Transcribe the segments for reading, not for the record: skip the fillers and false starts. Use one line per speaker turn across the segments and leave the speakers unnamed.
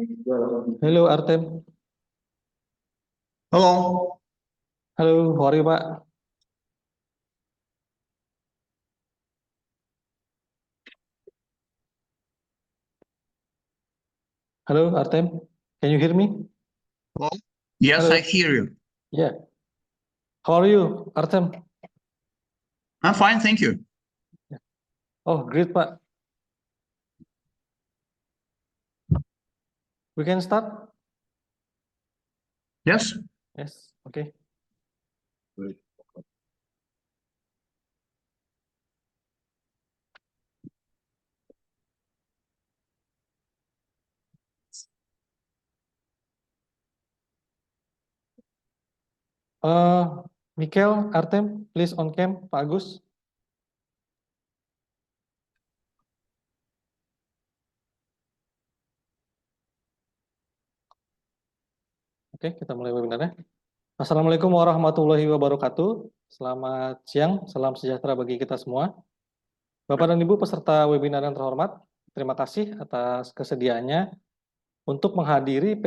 Halo Artem.
Halo,
Halo, how are you, Pak? Halo Artem. Can you hear me?
hello. Yes, I
Halo.
hear you.
Yeah. How are you, Artem?
I'm fine, thank you.
Oh, great, Pak. We can start?
Yes.
Yes. Okay. Mikel, Artem, please on cam, Pak Agus. Oke, kita mulai webinarnya. Assalamualaikum warahmatullahi wabarakatuh. Selamat siang, salam sejahtera bagi kita semua. Bapak dan Ibu peserta webinar yang terhormat, terima kasih atas kesediaannya untuk menghadiri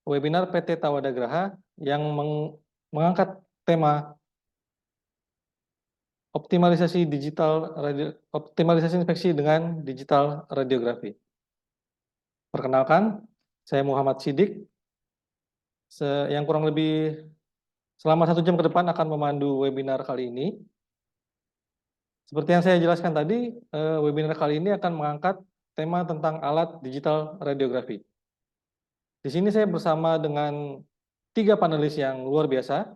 webinar PT Tawada Graha yang mengangkat tema optimalisasi inspeksi dengan digital radiografi. Perkenalkan, saya Muhammad Sidik, yang kurang lebih selama 1 jam ke depan akan memandu webinar kali ini. Seperti yang saya jelaskan tadi, webinar kali ini akan mengangkat tema tentang alat digital radiografi. Di sini saya bersama dengan 3 panelis yang luar biasa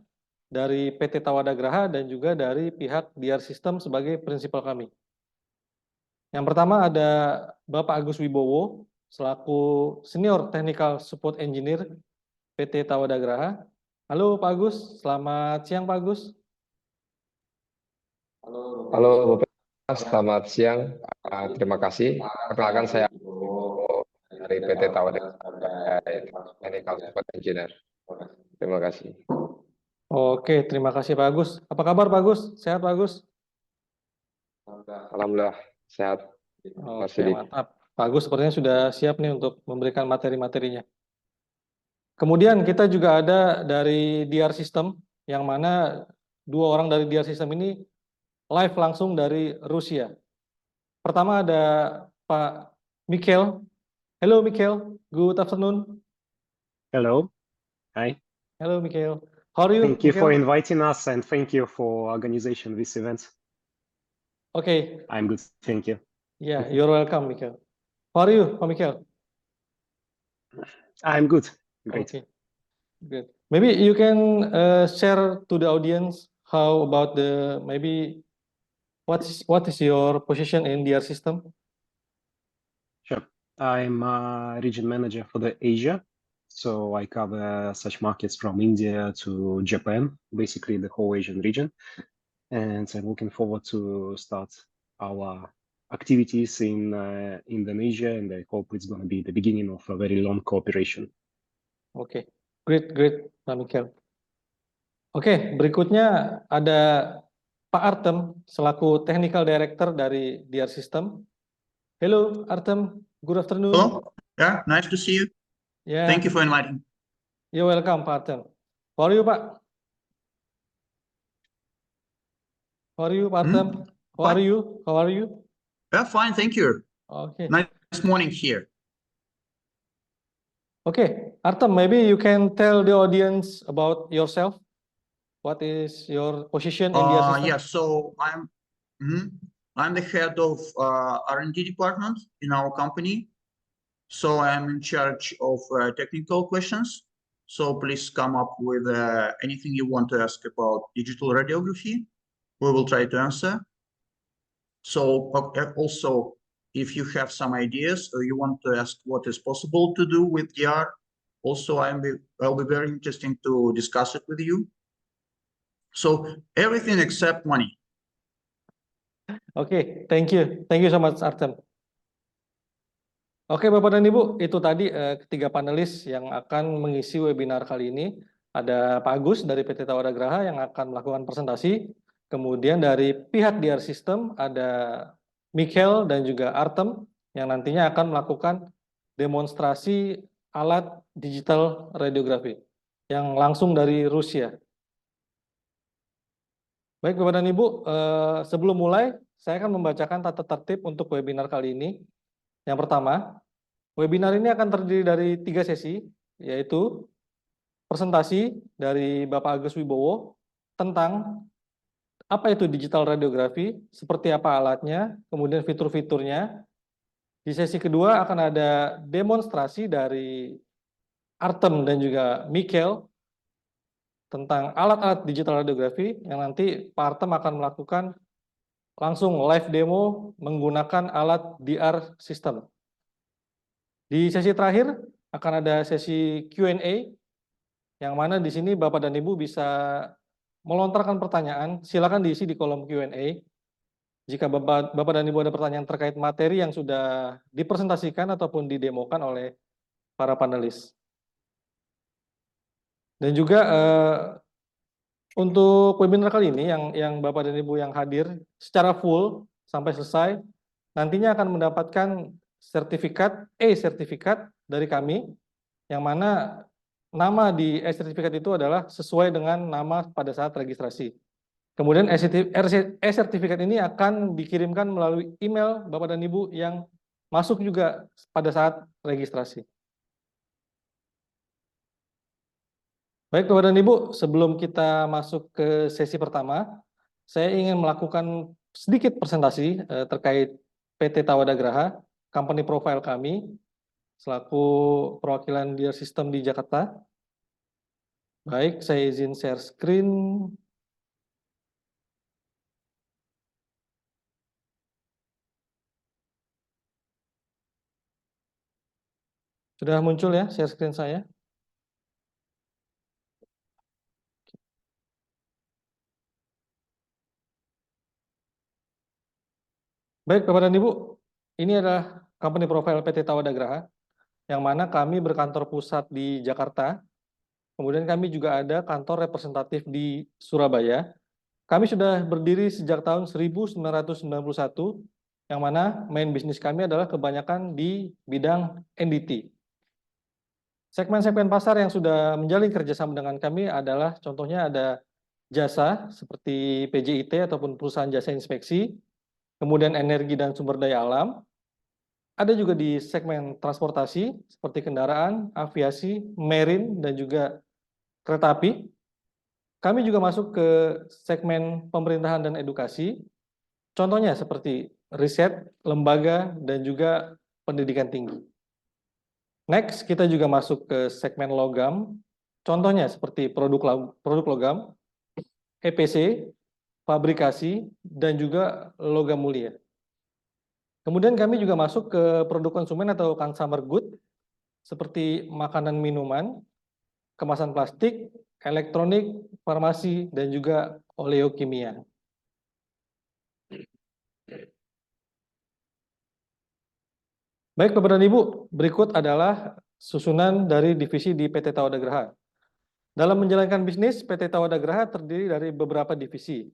dari PT Tawada Graha dan juga dari pihak DR System sebagai prinsipal kami. Yang pertama ada Bapak Agus Wibowo selaku Senior Technical Support Engineer PT Tawada Graha. Halo Pak Agus, selamat siang Pak Agus.
Halo Bapak, selamat siang. Terima kasih. Perkenalkan saya dari PT Tawada Technical Support Engineer. Terima kasih.
Oke, terima kasih Pak Agus. Apa kabar Pak Agus? Sehat Pak Agus?
Alhamdulillah sehat.
Oke, mantap. Pak Agus sepertinya sudah siap nih untuk memberikan materi-materinya. Kemudian kita juga ada dari DR System, yang mana 2 orang dari DR System ini live langsung dari Rusia. Pertama ada Pak Mikel. Hello Mikel, good afternoon.
Hello. Hi.
Hello Mikel. How are you?
Thank you
Mikel?
for inviting us and thank you for organizing this event.
Okay.
I'm good. Thank you.
Yeah, you're welcome, Mikel. How are you, Pak Mikel?
I'm good. Great.
Okay. Good. Maybe you can share to the audience how about what is your position in DR System?
Sure. I'm a region manager for the Asia. So I cover such markets from India to Japan, basically the whole Asian region. And I'm looking forward to start our activities in Indonesia, and I hope it's going to be the beginning of a very long cooperation.
Oke, great, Pak Mikel. Oke, berikutnya ada Pak Artem selaku Technical Director dari DR System. Hello, Artem. Good afternoon.
Hello. Yeah, nice to see you.
Yeah.
Thank you for inviting.
You're welcome, Pak Artem. How are you, Pak? How are you, Pak Artem? How are you? How are you?
Yeah, fine, thank you.
Okay.
Nice morning here.
Okay, Artem, maybe you can tell the audience about yourself. What is your position in DR System?
Yeah, so I'm the head of R&D department in our company. So I'm in charge of technical questions. So please come up with anything you want to ask about digital radiography. We will try to answer. So also, if you have some ideas or you want to ask what is possible to do with DR, also I'll be very interesting to discuss it with you. So everything except money.
Oke, thank you so much, Artem. Oke, Bapak dan Ibu, itu tadi ketiga panelis yang akan mengisi webinar kali ini. Ada Pak Agus dari PT Tawada Graha yang akan melakukan presentasi. Kemudian dari pihak DR System ada Mikel dan juga Artem yang nantinya akan melakukan demonstrasi alat digital radiografi yang langsung dari Rusia. Baik Bapak dan Ibu, sebelum mulai saya akan membacakan tata tertib untuk webinar kali ini. Yang pertama, webinar ini akan terdiri dari 3 sesi, yaitu presentasi dari Bapak Agus Wibowo tentang apa itu digital radiografi, seperti apa alatnya, kemudian fitur-fiturnya. Di sesi kedua akan ada demonstrasi dari Artem dan juga Mikel tentang alat-alat digital radiografi yang nanti Pak Artem akan melakukan langsung live demo menggunakan alat DR system. Di sesi terakhir akan ada sesi Q&A yang mana di sini Bapak dan Ibu bisa melontarkan pertanyaan, silakan diisi di kolom Q&A. Jika Bapak dan Ibu ada pertanyaan terkait materi yang sudah dipresentasikan ataupun didemokan oleh para panelis. Dan juga untuk webinar kali ini yang Bapak dan Ibu yang hadir secara full sampai selesai, nantinya akan mendapatkan sertifikat dari kami, yang mana nama di e-sertifikat itu adalah sesuai dengan nama pada saat registrasi. Kemudian e-sertifikat ini akan dikirimkan melalui email Bapak dan Ibu yang masuk juga pada saat registrasi. Baik Bapak dan Ibu, sebelum kita masuk ke sesi pertama, saya ingin melakukan sedikit presentasi terkait PT Tawada Graha, company profile kami, selaku perwakilan DR System di Jakarta. Baik, saya izin share screen. Sudah muncul ya share screen saya? Baik Bapak dan Ibu, ini adalah company profile PT Tawada Graha, yang mana kami berkantor pusat di Jakarta, kemudian kami juga ada kantor representatif di Surabaya. Kami sudah berdiri sejak tahun 1991, yang mana main bisnis kami adalah kebanyakan di bidang NDT. Segmen-segmen pasar yang sudah menjalin kerjasama dengan kami adalah contohnya ada jasa seperti PJIT ataupun perusahaan jasa inspeksi, kemudian energi dan sumber daya alam. Ada juga di segmen transportasi seperti kendaraan, aviasi, marine, dan juga kereta api. Kami juga masuk ke segmen pemerintahan dan edukasi, contohnya seperti riset, lembaga, dan juga pendidikan tinggi. Next, kita juga masuk ke segmen logam, contohnya seperti produk logam, EPC, fabrikasi, dan juga logam mulia. Kemudian kami juga masuk ke produk konsumen atau consumer good, seperti makanan minuman, kemasan plastik, elektronik, farmasi, dan juga oleokimia. Baik Bapak dan Ibu, berikut adalah susunan dari divisi di PT Tawada Graha. Dalam menjalankan bisnis, PT Tawada Graha terdiri dari beberapa divisi.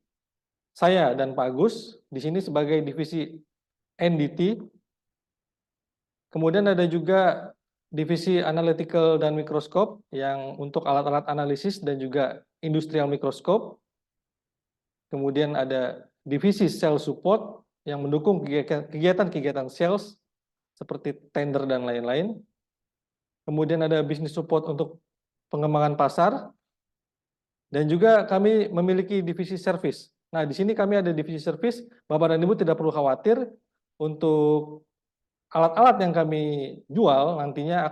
Saya dan Pak Agus di sini sebagai divisi NDT. Kemudian ada juga divisi analytical dan mikroskop yang untuk alat-alat analisis dan juga industrial mikroskop. Kemudian ada divisi sales support yang mendukung kegiatan-kegiatan sales seperti tender dan lain-lain. Kemudian ada business support untuk pengembangan pasar. Dan juga kami memiliki divisi service. Nah, di sini kami ada divisi service. Bapak dan Ibu tidak perlu khawatir untuk alat-alat yang kami jual nantinya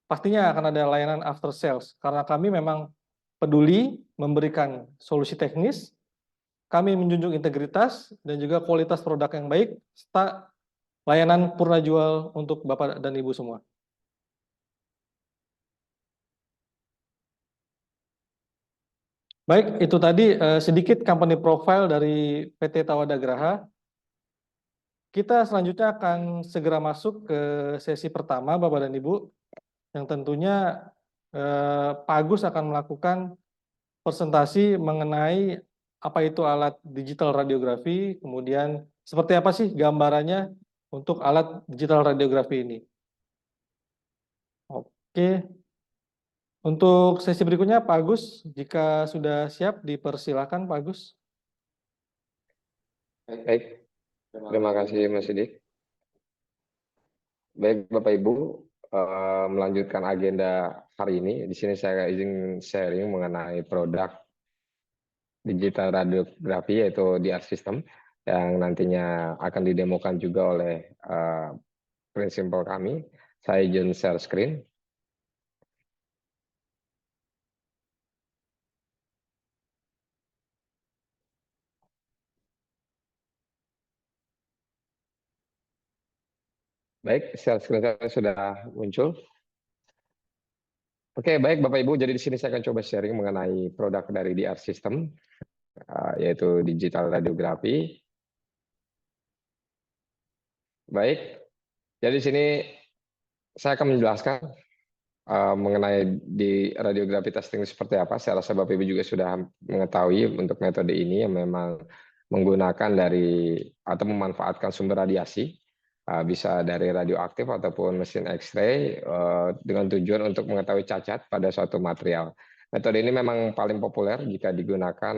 pastinya akan ada layanan after sales. Karena kami memang peduli memberikan solusi teknis, kami menjunjung integritas dan juga kualitas produk yang baik, serta layanan purna jual untuk Bapak dan Ibu semua. Baik, itu tadi sedikit company profile dari PT Tawada Graha. Kita selanjutnya akan segera masuk ke sesi pertama, Bapak dan Ibu, yang tentunya Pak Agus akan melakukan presentasi mengenai apa itu alat digital radiografi, kemudian seperti apa sih gambarannya untuk alat digital radiografi ini. Oke, untuk sesi berikutnya Pak Agus, jika sudah siap dipersilakan Pak Agus.
Baik, terima kasih Mas Sidik. Baik Bapak Ibu, melanjutkan agenda hari ini. Di sini saya izin sharing mengenai produk digital radiografi yaitu DR System yang nantinya akan didemokan juga oleh prinsipal kami. Saya izin share screen. Baik, share screen saya sudah muncul. Oke, baik Bapak Ibu, jadi di sini saya akan coba sharing mengenai produk dari DR System, yaitu digital radiografi. Baik, jadi di sini saya akan menjelaskan mengenai di radiografi testing seperti apa. Saya rasa Bapak Ibu juga sudah mengetahui untuk metode ini yang memang menggunakan dari atau memanfaatkan sumber radiasi, bisa dari radioaktif ataupun mesin X-ray dengan tujuan untuk mengetahui cacat pada suatu material. Metode ini memang paling populer jika digunakan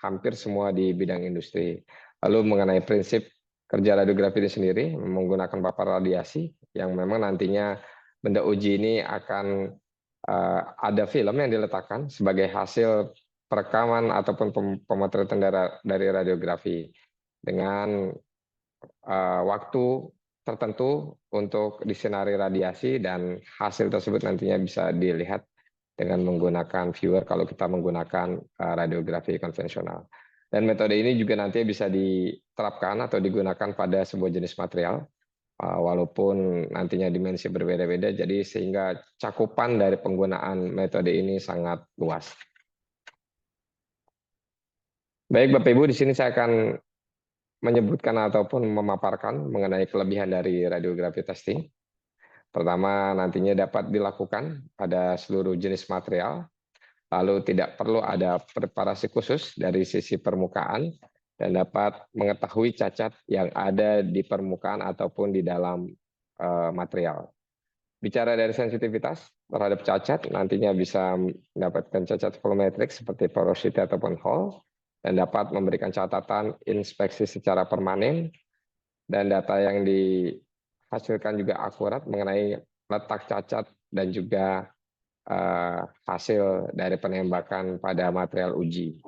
hampir semua di bidang industri. Lalu mengenai prinsip kerja radiografi ini sendiri, menggunakan paparan radiasi yang memang nantinya benda uji ini akan ada film yang diletakkan sebagai hasil perekaman ataupun pemotretan dari radiografi dengan waktu tertentu untuk disinari radiasi, dan hasil tersebut nantinya bisa dilihat dengan menggunakan viewer kalau kita menggunakan radiografi konvensional. Dan metode ini juga nanti bisa diterapkan atau digunakan pada sebuah jenis material, walaupun nantinya dimensi berbeda-beda, jadi sehingga cakupan dari penggunaan metode ini sangat luas. Baik Bapak Ibu, di sini saya akan menyebutkan ataupun memaparkan mengenai kelebihan dari radiografi testing. Pertama, nantinya dapat dilakukan pada seluruh jenis material, lalu tidak perlu ada preparasi khusus dari sisi permukaan, dan dapat mengetahui cacat yang ada di permukaan ataupun di dalam material. Bicara dari sensitivitas terhadap cacat, nantinya bisa mendapatkan cacat volumetrik seperti porosity ataupun hole, dan dapat memberikan catatan inspeksi secara permanen, dan data yang dihasilkan juga akurat mengenai letak cacat dan juga hasil dari penembakan pada material uji.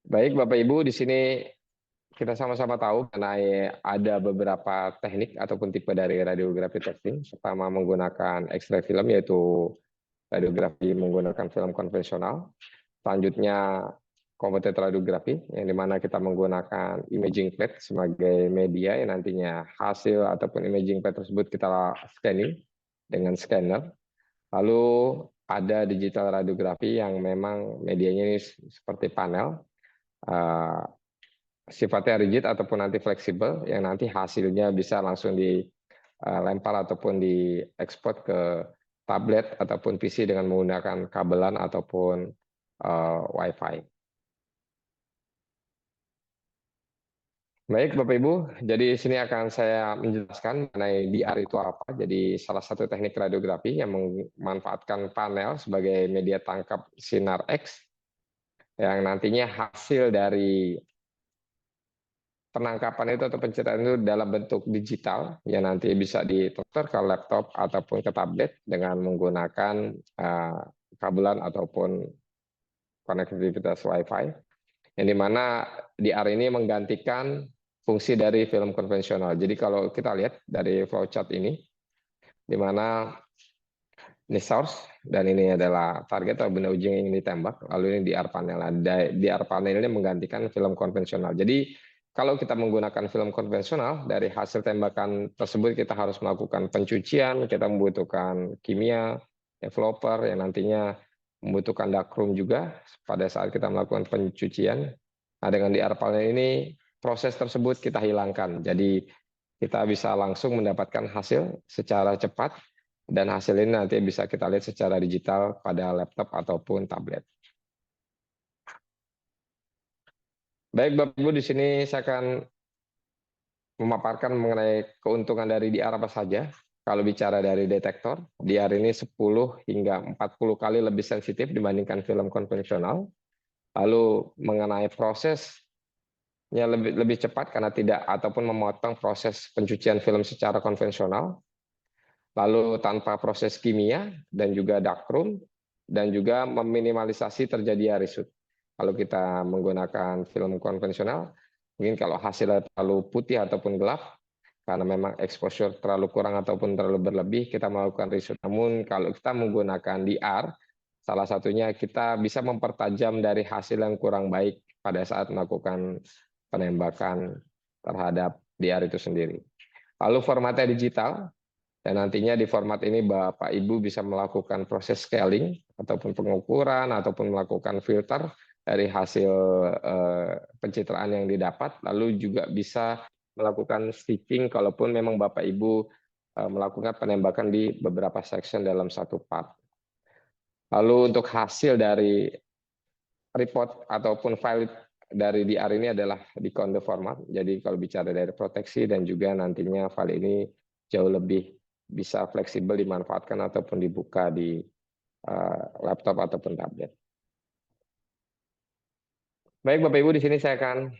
Baik Bapak Ibu, di sini kita sama-sama tahu mengenai ada beberapa teknik ataupun tipe dari radiografi testing. Pertama menggunakan X-ray film, yaitu radiografi menggunakan film konvensional. Selanjutnya computational radiografi, yang dimana kita menggunakan imaging plate sebagai media yang nantinya hasil ataupun imaging plate tersebut kita scanning dengan scanner. Lalu ada digital radiografi yang memang medianya ini seperti panel, sifatnya rigid ataupun nanti fleksibel, yang nanti hasilnya bisa langsung dilempar ataupun diekspor ke tablet ataupun PC dengan menggunakan kabelan ataupun Wi-Fi. Baik Bapak Ibu, jadi sini akan saya menjelaskan mengenai DR itu apa. Jadi salah satu teknik radiografi yang memanfaatkan panel sebagai media tangkap sinar X, yang nantinya hasil dari penangkapan itu atau penceritaan itu dalam bentuk digital yang nanti bisa ditransfer ke laptop ataupun ke tablet dengan menggunakan kabelan ataupun konektivitas Wi-Fi, yang dimana DR ini menggantikan fungsi dari film konvensional. Jadi kalau kita lihat dari flowchart ini, dimana ini source dan ini adalah target atau benda uji yang ingin ditembak, lalu ini DR panel. DR panel ini menggantikan film konvensional. Jadi kalau kita menggunakan film konvensional, dari hasil tembakan tersebut kita harus melakukan pencucian, kita membutuhkan kimia, developer yang nantinya membutuhkan darkroom juga pada saat kita melakukan pencucian. Nah, dengan DR panel ini proses tersebut kita hilangkan. Jadi kita bisa langsung mendapatkan hasil secara cepat, dan hasil ini nanti bisa kita lihat secara digital pada laptop ataupun tablet. Baik Bapak Ibu, di sini saya akan memaparkan mengenai keuntungan dari DR apa saja. kalau bicara dari detektor, DR ini 10 hingga 40 kali lebih sensitif dibandingkan film konvensional. Lalu mengenai prosesnya lebih cepat karena tidak ataupun memotong proses pencucian film secara konvensional. Lalu tanpa proses kimia dan juga darkroom, dan juga meminimalisasi terjadi reshoot. Kalau kita menggunakan film konvensional, mungkin kalau hasilnya terlalu putih ataupun gelap, karena memang exposure terlalu kurang ataupun terlalu berlebih, kita melakukan reshoot. Namun kalau kita menggunakan DR, salah satunya kita bisa mempertajam dari hasil yang kurang baik pada saat melakukan penembakan terhadap DR itu sendiri. Lalu formatnya digital, dan nantinya di format ini Bapak Ibu bisa melakukan proses scaling ataupun pengukuran ataupun melakukan filter dari hasil pencitraan yang didapat, lalu juga bisa melakukan stitching kalaupun memang Bapak Ibu melakukan penembakan di beberapa section dalam satu part. Lalu untuk hasil dari report ataupun file dari DR ini adalah di Conde format. Jadi kalau bicara dari proteksi dan juga nantinya file ini jauh lebih bisa fleksibel dimanfaatkan ataupun dibuka di laptop ataupun tablet. Baik Bapak Ibu, di sini saya akan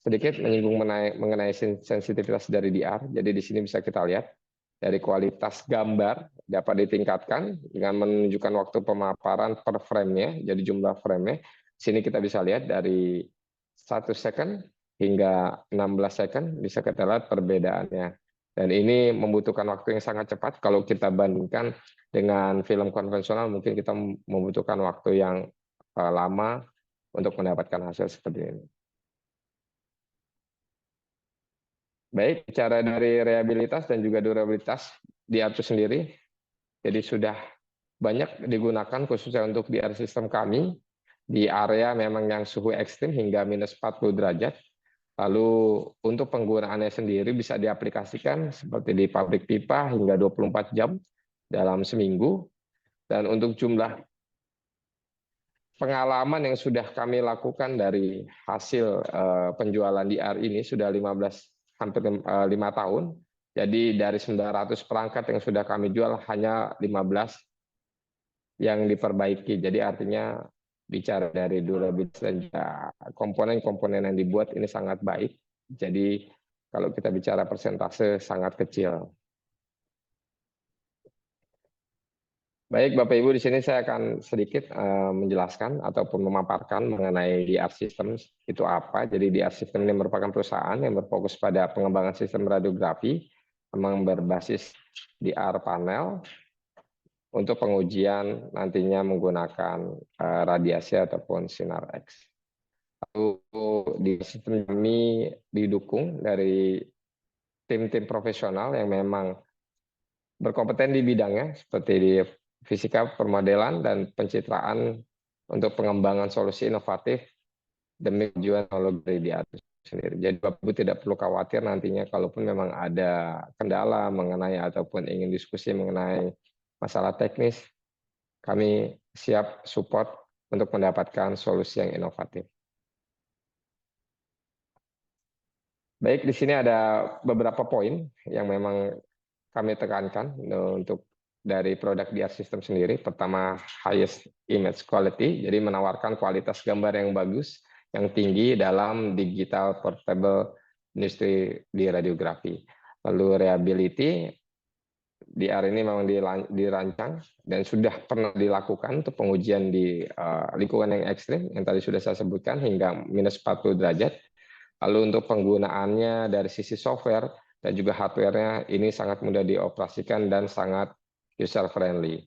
sedikit menyinggung mengenai sensitivitas dari DR. Jadi di sini bisa kita lihat dari kualitas gambar dapat ditingkatkan dengan menunjukkan waktu pemaparan per frame-nya, jadi jumlah frame-nya. Di sini kita bisa lihat dari 1 second hingga 16 second bisa kita lihat perbedaannya. Dan ini membutuhkan waktu yang sangat cepat kalau kita bandingkan dengan film konvensional, mungkin kita membutuhkan waktu yang lama untuk mendapatkan hasil seperti ini. Baik, bicara dari reliabilitas dan juga durabilitas DR itu sendiri, jadi sudah banyak digunakan khususnya untuk DR sistem kami di area memang yang suhu ekstrim hingga minus 40 derajat. Lalu untuk penggunaannya sendiri bisa diaplikasikan seperti di pabrik pipa hingga 24 jam dalam seminggu. Dan untuk jumlah pengalaman yang sudah kami lakukan dari hasil penjualan DR ini sudah hampir 5 tahun. Jadi dari 900 perangkat yang sudah kami jual hanya 15 yang diperbaiki. Jadi artinya bicara dari durabilitas dan komponen-komponen yang dibuat ini sangat baik. Jadi kalau kita bicara persentase sangat kecil. Baik Bapak Ibu, di sini saya akan sedikit menjelaskan ataupun memaparkan mengenai DR System itu apa. Jadi DR System ini merupakan perusahaan yang berfokus pada pengembangan sistem radiografi, memang berbasis DR panel untuk pengujian nantinya menggunakan radiasi ataupun sinar X. Lalu di sistem kami didukung dari tim-tim profesional yang memang berkompeten di bidangnya seperti di fisika, permodelan, dan pencitraan untuk pengembangan solusi inovatif demi tujuan teknologi di atas sendiri. Jadi Bapak Ibu tidak perlu khawatir nantinya kalaupun memang ada kendala mengenai ataupun ingin diskusi mengenai masalah teknis, kami siap support untuk mendapatkan solusi yang inovatif. Baik, di sini ada beberapa poin yang memang kami tekankan untuk dari produk DR System sendiri. Pertama, highest image quality, jadi menawarkan kualitas gambar yang bagus, yang tinggi dalam digital portable industri di radiografi. Lalu reliability, DR ini memang dirancang dan sudah pernah dilakukan untuk pengujian di lingkungan yang ekstrim, yang tadi sudah saya sebutkan, hingga minus 40 derajat. Lalu untuk penggunaannya dari sisi software dan juga hardware-nya ini sangat mudah dioperasikan dan sangat user-friendly.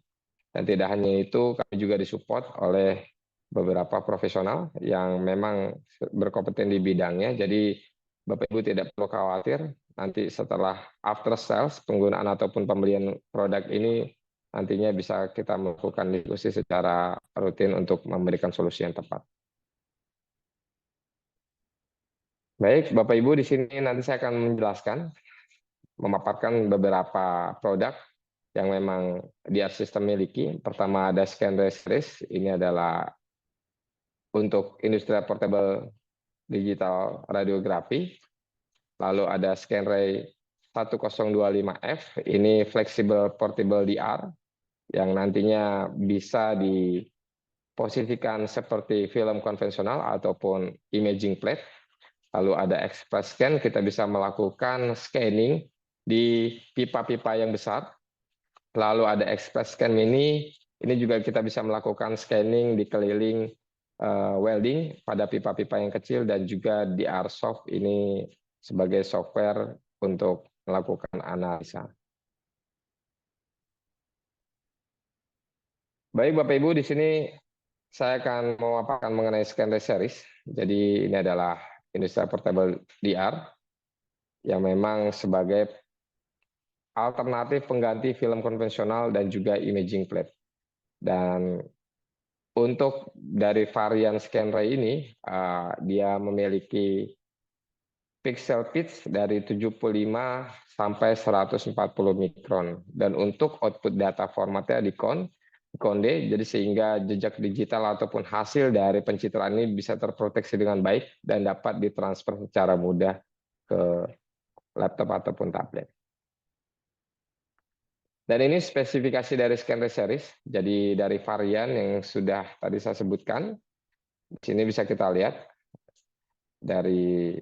Dan tidak hanya itu, kami juga disupport oleh beberapa profesional yang memang berkompeten di bidangnya. Jadi Bapak Ibu tidak perlu khawatir, nanti setelah after sales, penggunaan ataupun pembelian produk ini nantinya bisa kita melakukan diskusi secara rutin untuk memberikan solusi yang tepat. Baik, Bapak Ibu, di sini nanti saya akan menjelaskan, memaparkan beberapa produk yang memang DR System miliki. Pertama ada ScanRay Series, ini adalah untuk industri portable digital radiografi. Lalu ada ScanRay 1025F ini flexible portable DR yang nantinya bisa diposisikan seperti film konvensional ataupun imaging plate. Lalu ada express scan, kita bisa melakukan scanning di pipa-pipa yang besar. Lalu ada express scan mini, ini juga kita bisa melakukan scanning di keliling welding pada pipa-pipa yang kecil, dan juga DR Soft ini sebagai software untuk melakukan analisa. Baik Bapak Ibu, di sini saya akan memaparkan mengenai ScanRay series. Jadi ini adalah Industrial Portable DR yang memang sebagai alternatif pengganti film konvensional dan juga imaging plate. Dan untuk dari varian ScanRay ini, dia memiliki pixel pitch dari 75 sampai 140 mikron. Dan untuk output data formatnya di Conde, jadi sehingga jejak digital ataupun hasil dari pencitraan ini bisa terproteksi dengan baik dan dapat ditransfer secara mudah ke laptop ataupun tablet. Dan ini spesifikasi dari ScanRay series, jadi dari varian yang sudah tadi saya sebutkan. Di sini bisa kita lihat dari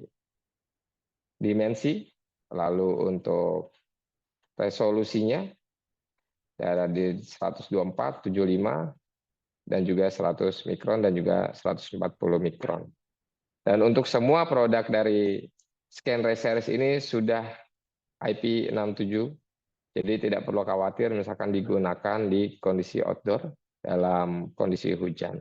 dimensi, lalu untuk resolusinya ada di 124, 75, dan juga 100 mikron, dan juga 140 mikron. Dan untuk semua produk dari ScanRay series ini sudah IP67, jadi tidak perlu khawatir misalkan digunakan di kondisi outdoor dalam kondisi hujan.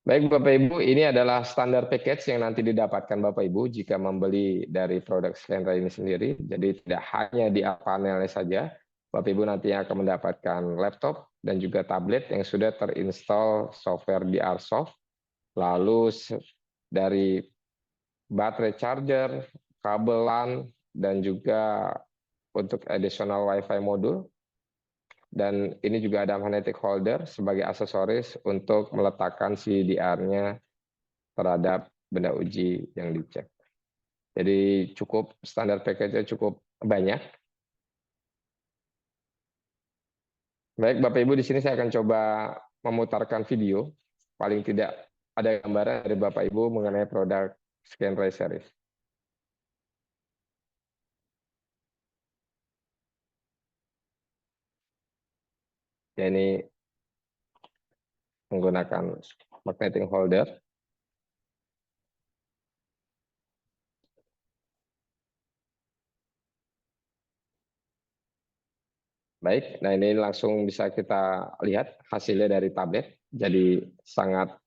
Baik Bapak Ibu, ini adalah standar package yang nanti didapatkan Bapak Ibu jika membeli dari produk ScanRay ini sendiri. Jadi tidak hanya di panelnya saja, Bapak Ibu nanti akan mendapatkan laptop dan juga tablet yang sudah terinstall software DR Soft. Lalu dari baterai charger, kabel LAN, dan juga untuk additional Wi-Fi modul. Dan ini juga ada magnetic holder sebagai aksesoris untuk meletakkan si DR-nya terhadap benda uji yang dicek. Jadi cukup standar package-nya cukup banyak. Baik Bapak Ibu, di sini saya akan coba memutarkan video. Paling tidak ada gambaran dari Bapak Ibu mengenai produk ScanRay series. Ya, ini menggunakan magnetic holder. Baik, nah ini langsung bisa kita lihat hasilnya dari tablet. Jadi sangat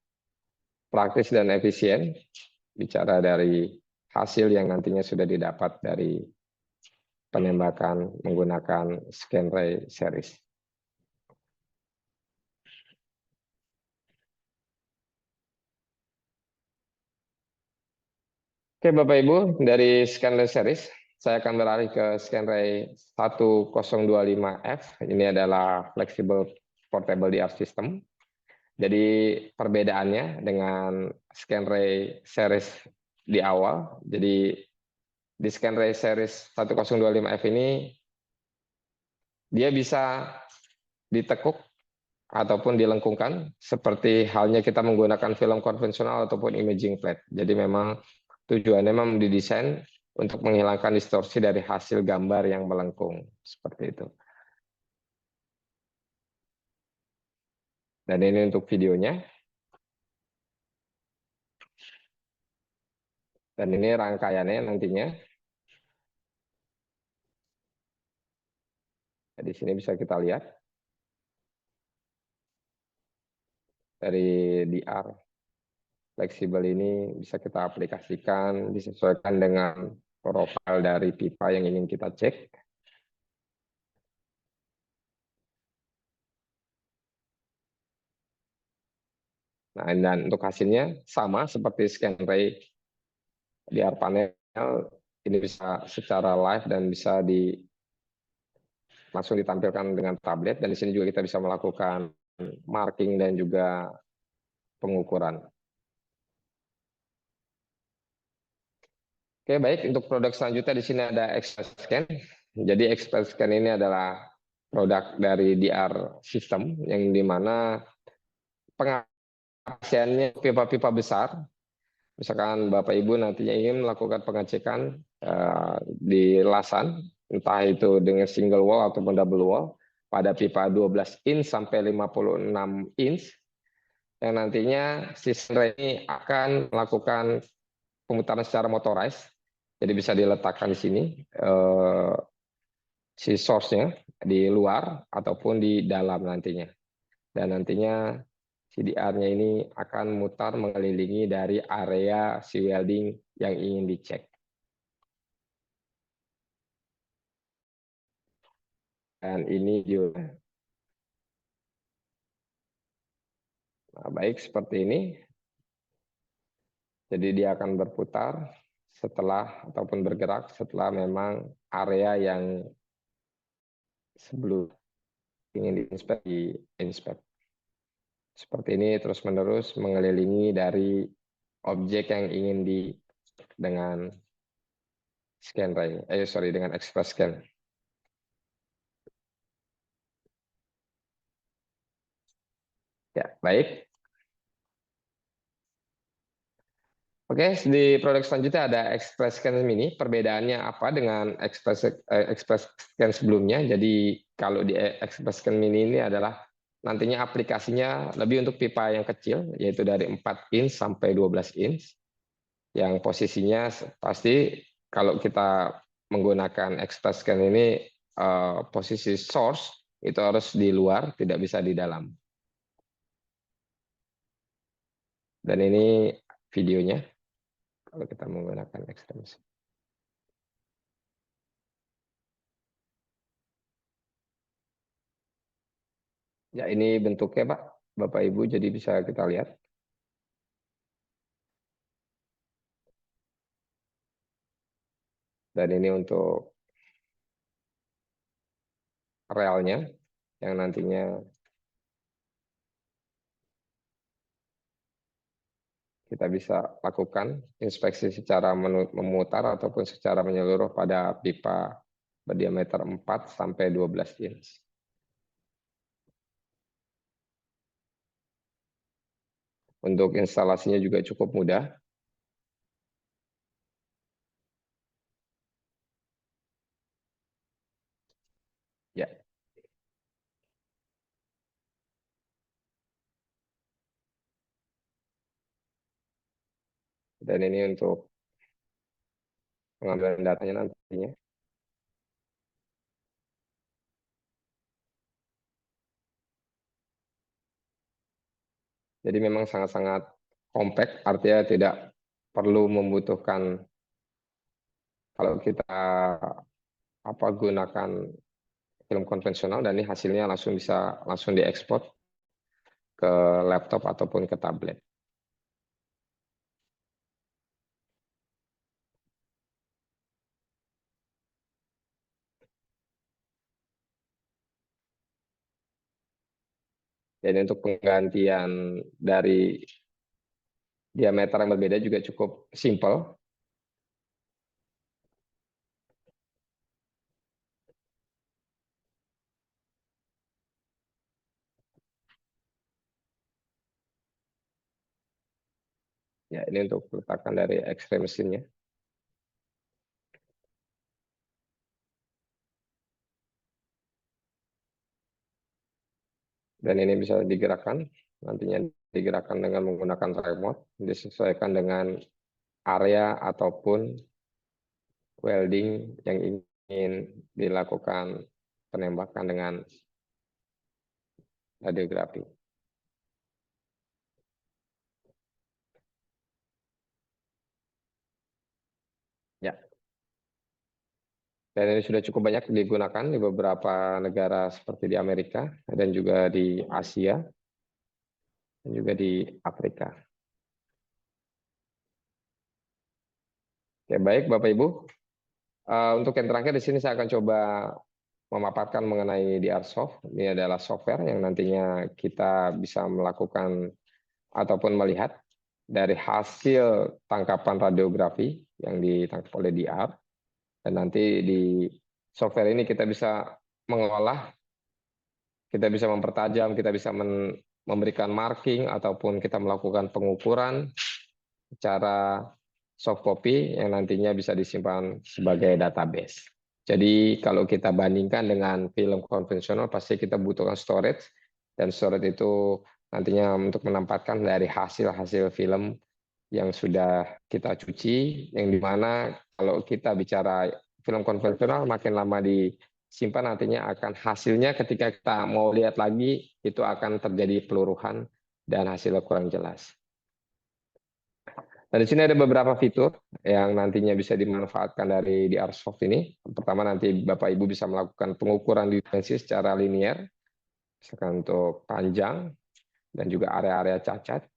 praktis dan efisien bicara dari hasil yang nantinya sudah didapat dari penembakan menggunakan ScanRay series. Oke Bapak Ibu, dari ScanRay series saya akan beralih ke ScanRay 1025F. Ini adalah flexible portable DR system. Jadi perbedaannya dengan ScanRay series di awal, jadi di ScanRay series 1025F ini dia bisa ditekuk ataupun dilengkungkan seperti halnya kita menggunakan film konvensional ataupun imaging plate. Jadi memang tujuannya memang didesain untuk menghilangkan distorsi dari hasil gambar yang melengkung seperti itu. Dan ini untuk videonya. Dan ini rangkaiannya nantinya. Di sini bisa kita lihat dari DR fleksibel ini bisa kita aplikasikan, disesuaikan dengan profil dari pipa yang ingin kita cek. Nah, dan untuk hasilnya sama seperti ScanRay DR panel, ini bisa secara live dan bisa langsung ditampilkan dengan tablet, dan di sini juga kita bisa melakukan marking dan juga pengukuran. Oke, baik. Untuk produk selanjutnya di sini ada Express Scan. Jadi Express Scan ini adalah produk dari DR System yang dimana pengasiannya pipa-pipa besar. Misalkan Bapak Ibu nantinya ingin melakukan pengecekan di lasan, entah itu dengan single wall ataupun double wall, pada pipa 12 inch sampai 56 inch, yang nantinya sistem ini akan melakukan pemutaran secara motorized. Jadi bisa diletakkan di sini si source-nya di luar ataupun di dalam nantinya. Dan nantinya CDR-nya ini akan mutar mengelilingi dari area si welding yang ingin dicek. Dan ini juga. Nah, baik seperti ini. Jadi dia akan berputar setelah ataupun bergerak setelah memang area yang sebelum ingin diinspek. Seperti ini terus-menerus mengelilingi dari objek yang ingin dengan scan ray, dengan express scan. Ya, baik. Oke, di produk selanjutnya ada Express Scan Mini. Perbedaannya apa dengan Express Scan sebelumnya? Jadi kalau di Express Scan Mini ini adalah nantinya aplikasinya lebih untuk pipa yang kecil, yaitu dari 4 inch sampai 12 inch. Yang posisinya pasti kalau kita menggunakan Express Scan ini, posisi source itu harus di luar, tidak bisa di dalam. Dan ini videonya. Kalau kita menggunakan ekstensi. Ya, ini bentuknya, Pak. Bapak Ibu, jadi bisa kita lihat. Dan ini untuk relnya yang nantinya kita bisa lakukan inspeksi secara memutar ataupun secara menyeluruh pada pipa berdiameter 4 sampai 12 inch. Untuk instalasinya juga cukup mudah. Ya. Dan ini untuk pengambilan datanya nantinya. Jadi memang sangat-sangat compact, artinya tidak perlu membutuhkan kalau kita gunakan film konvensional, dan ini hasilnya bisa langsung diekspor ke laptop ataupun ke tablet. Jadi untuk penggantian dari diameter yang berbeda juga cukup simple. Ya, ini untuk peletakan dari X-ray mesinnya. Dan ini bisa digerakkan, nantinya digerakkan dengan menggunakan remote, disesuaikan dengan area ataupun welding yang ingin dilakukan penembakan dengan radiografi. Ya. Dan ini sudah cukup banyak digunakan di beberapa negara seperti di Amerika dan juga di Asia dan juga di Afrika. Oke, baik Bapak Ibu. Untuk yang terakhir di sini saya akan coba memaparkan mengenai DRSoft. Ini adalah software yang nantinya kita bisa melakukan ataupun melihat dari hasil tangkapan radiografi yang ditangkap oleh DR. Dan nanti di software ini kita bisa mengolah, kita bisa mempertajam, kita bisa memberikan marking, ataupun kita melakukan pengukuran secara soft copy yang nantinya bisa disimpan sebagai database. Jadi kalau kita bandingkan dengan film konvensional, pasti kita butuhkan storage, dan storage itu nantinya untuk menempatkan dari hasil-hasil film yang sudah kita cuci, yang dimana kalau kita bicara film konvensional makin lama disimpan nantinya akan hasilnya ketika kita mau lihat lagi itu akan terjadi peluruhan dan hasilnya kurang jelas. Nah, di sini ada beberapa fitur yang nantinya bisa dimanfaatkan dari DRSoft ini. Pertama, nanti Bapak Ibu bisa melakukan pengukuran dimensi secara linear, misalkan untuk panjang dan juga area-area cacat.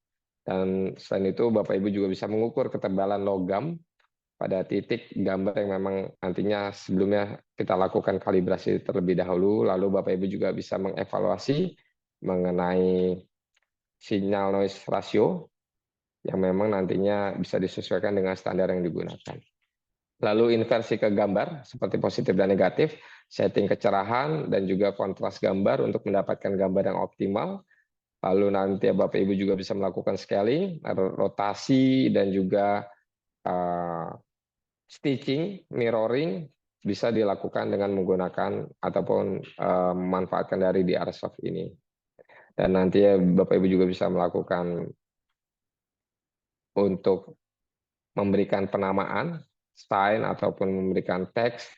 Dan selain itu Bapak Ibu juga bisa mengukur ketebalan logam pada titik gambar yang memang nantinya sebelumnya kita lakukan kalibrasi terlebih dahulu, lalu Bapak Ibu juga bisa mengevaluasi mengenai sinyal noise ratio yang memang nantinya bisa disesuaikan dengan standar yang digunakan. Lalu inversi ke gambar seperti positif dan negatif, setting kecerahan dan juga kontras gambar untuk mendapatkan gambar yang optimal. Lalu nanti Bapak Ibu juga bisa melakukan scaling, rotasi, dan juga stitching, mirroring, bisa dilakukan dengan menggunakan ataupun memanfaatkan dari DRSoft ini. Dan nanti Bapak Ibu juga bisa melakukan untuk memberikan penamaan, sign, ataupun memberikan teks,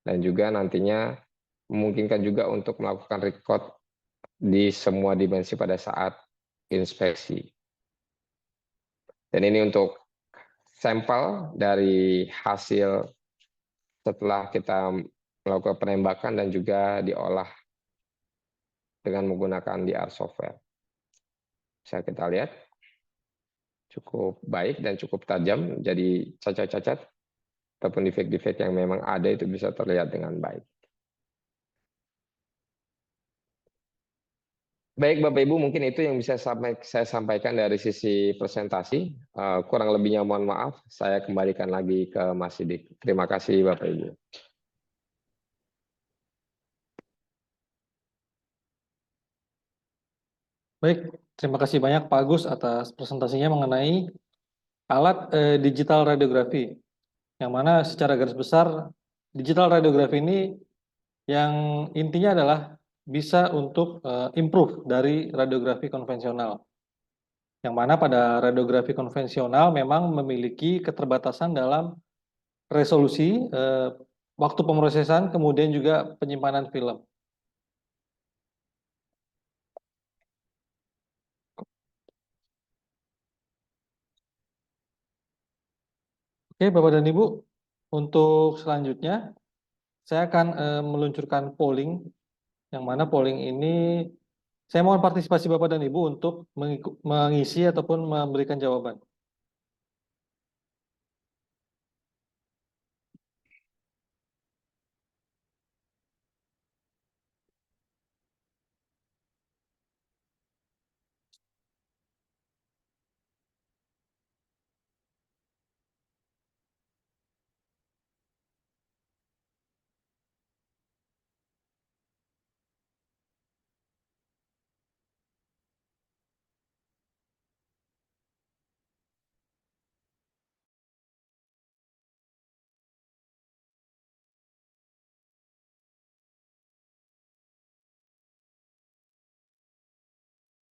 dan juga nantinya memungkinkan juga untuk melakukan record di semua dimensi pada saat inspeksi. Dan ini untuk sampel dari hasil setelah kita melakukan penembakan dan juga diolah dengan menggunakan DR software. Bisa kita lihat cukup baik dan cukup tajam, jadi cacat-cacat ataupun defek-defek yang memang ada itu bisa terlihat dengan baik. Baik Bapak Ibu, mungkin itu yang bisa saya sampaikan dari sisi presentasi. Kurang lebihnya mohon maaf, saya kembalikan lagi ke Mas Sidik. Terima kasih Bapak Ibu.
Baik, terima kasih banyak Pak Agus atas presentasinya mengenai alat digital radiografi, yang mana secara garis besar digital radiografi ini yang intinya adalah bisa untuk improve dari radiografi konvensional. Yang mana pada radiografi konvensional memang memiliki keterbatasan dalam resolusi, waktu pemrosesan, kemudian juga penyimpanan film. Oke, Bapak dan Ibu, untuk selanjutnya saya akan meluncurkan polling, yang mana polling ini saya mohon partisipasi Bapak dan Ibu untuk mengisi ataupun memberikan jawaban.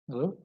Halo?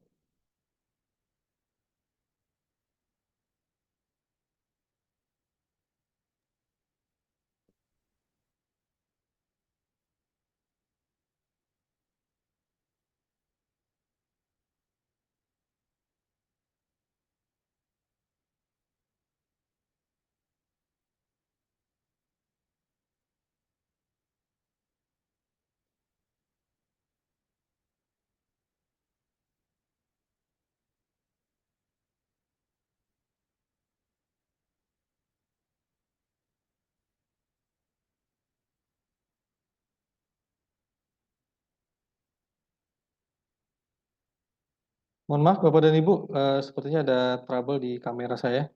Mohon maaf Bapak dan Ibu, sepertinya ada trouble di kamera saya.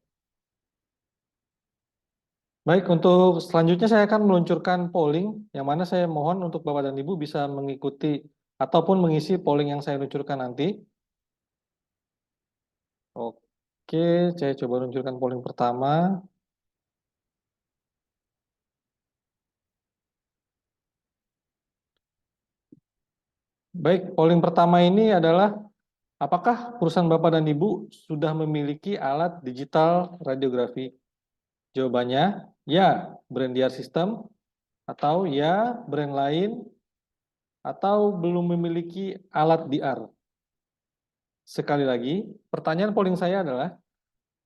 Baik, untuk selanjutnya saya akan meluncurkan polling, yang mana saya mohon untuk Bapak dan Ibu bisa mengikuti ataupun mengisi polling yang saya luncurkan nanti. Oke, saya coba luncurkan polling pertama. Baik, polling pertama ini adalah apakah perusahaan Bapak dan Ibu sudah memiliki alat digital radiografi? Jawabannya ya, Brandiar System, atau ya, brand lain, atau belum memiliki alat DR. Sekali lagi, pertanyaan polling saya adalah,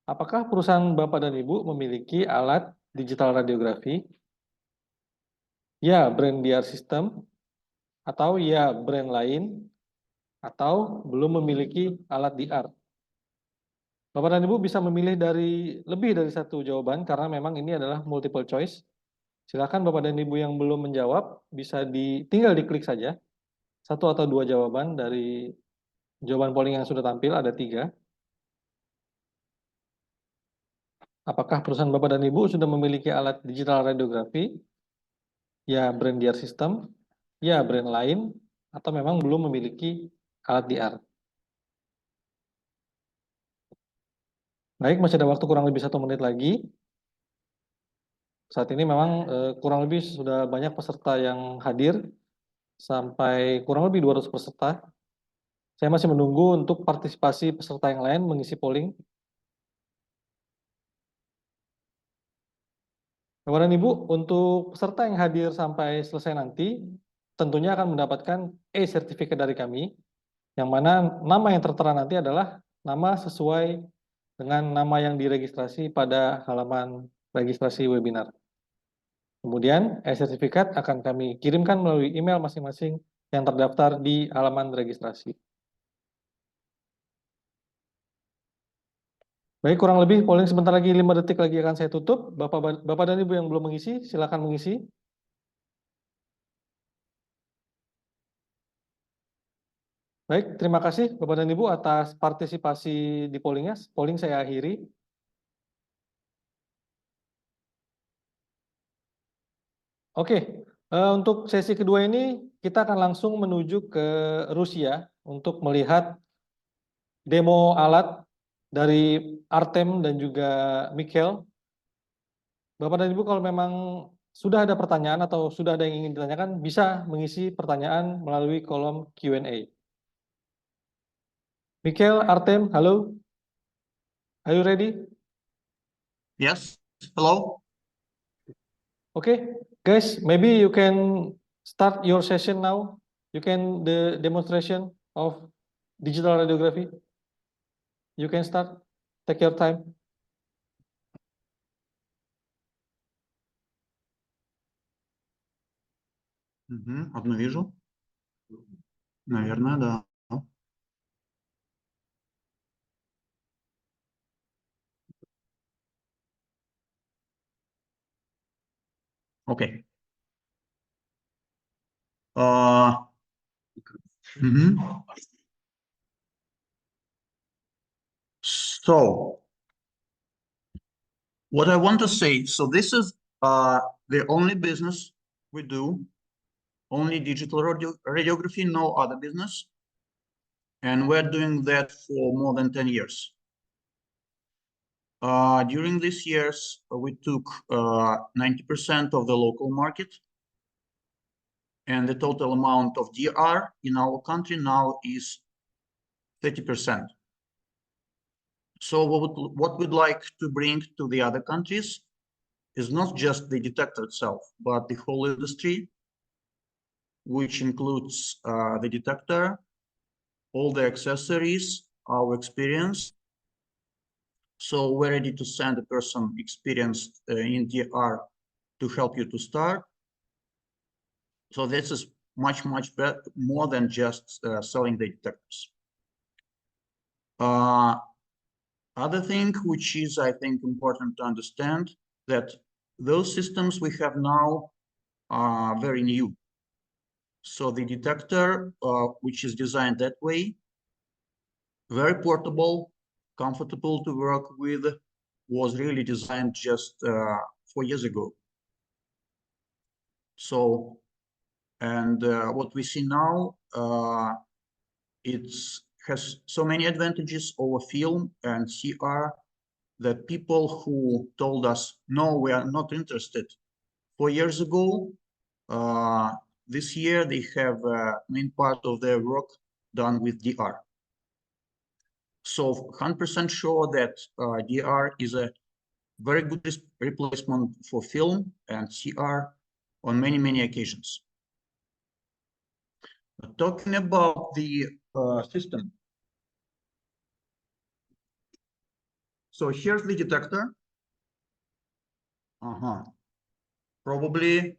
apakah perusahaan Bapak dan Ibu memiliki alat digital radiografi? Ya, Brandiar System, atau ya, brand lain, atau belum memiliki alat DR. Bapak dan Ibu bisa memilih dari lebih dari satu jawaban karena memang ini adalah multiple choice. Silakan Bapak dan Ibu yang belum menjawab bisa tinggal diklik saja satu atau dua jawaban dari jawaban polling yang sudah tampil, ada 3. Apakah perusahaan Bapak dan Ibu sudah memiliki alat digital radiografi? Ya, Brandiar System, ya, brand lain, atau memang belum memiliki alat DR. Baik, masih ada waktu kurang lebih 1 menit lagi. Saat ini memang kurang lebih sudah banyak peserta yang hadir, sampai kurang lebih 200 peserta. Saya masih menunggu untuk partisipasi peserta yang lain mengisi polling. Bapak dan Ibu, untuk peserta yang hadir sampai selesai nanti, tentunya akan mendapatkan e-sertifikat dari kami, yang mana nama yang tertera nanti adalah nama sesuai dengan nama yang diregistrasi pada halaman registrasi webinar. Kemudian, e-sertifikat akan kami kirimkan melalui email masing-masing yang terdaftar di halaman registrasi. Baik, kurang lebih polling sebentar lagi 5 detik lagi akan saya tutup. Bapak dan Ibu yang belum mengisi, silakan mengisi. Baik, terima kasih Bapak dan Ibu atas partisipasi di pollingnya. Polling saya akhiri. Oke, untuk sesi kedua ini kita akan langsung menuju ke Rusia untuk melihat demo alat dari Artem dan juga Mikhail. Bapak dan Ibu kalau memang sudah ada pertanyaan atau sudah ada yang ingin ditanyakan, bisa mengisi pertanyaan melalui kolom Q&A. Mikhail, Artem, halo. Are you ready?
Yes, hello.
Okay, guys, maybe you can start your session now. You can the demonstration of digital radiography. You can start. Take your time.
Одну вижу. Наверное, да. Окей. So, what I want to say, so this is the only business we do, only digital radiography, no other business. And we're doing that for more than 10 years. During these years, we took 90% of the local market, and the total amount of DR in our country now is 30%. So what we'd like to bring to the other countries is not just the detector itself, but the whole industry, which includes the detector, all the accessories, our experience. So we're ready to send a person experienced in DR to help you to start. So this is much better, more than just selling the detectors. Other thing, which is, I think, important to understand, that those systems we have now are very new. So the detector, which is designed that way, very portable, comfortable to work with, was really designed just 4 years ago. So, and what we see now, it has so many advantages over film and CR that people who told us, no, we are not interested 4 years ago, this year they have main part of their work done with DR. So 100% sure that DR is a very good replacement for film and CR on many, many occasions. Talking about the system. So here's the detector. Probably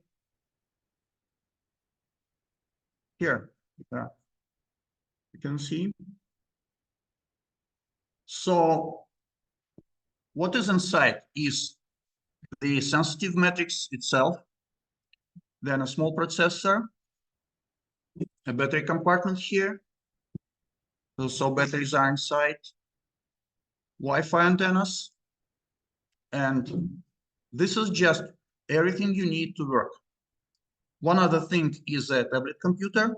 here. Yeah. You can see. So what is inside is the sensitive matrix itself, then a small processor, a battery compartment here. So batteries are inside, Wi-Fi antennas, and this is just everything you need to work. One other thing is a tablet computer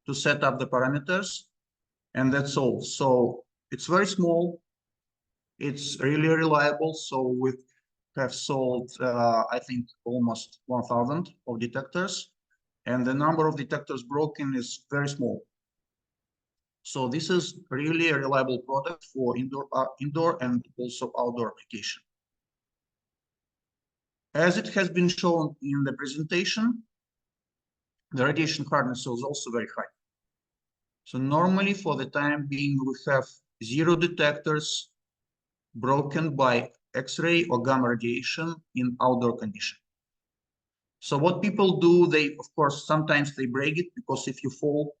to set up the parameters, and that's all. So it's very small. It's really reliable. So we have sold, I think, almost 1,000 of detectors, and the number of detectors broken is very small. So this is really a reliable product for indoor and also outdoor application. As it has been shown in the presentation, the radiation hardness is also very high. So normally for the time being, we have 0 detectors broken by X-ray or gamma radiation in outdoor condition. So what people do, they, of course, sometimes they break it, because if you fall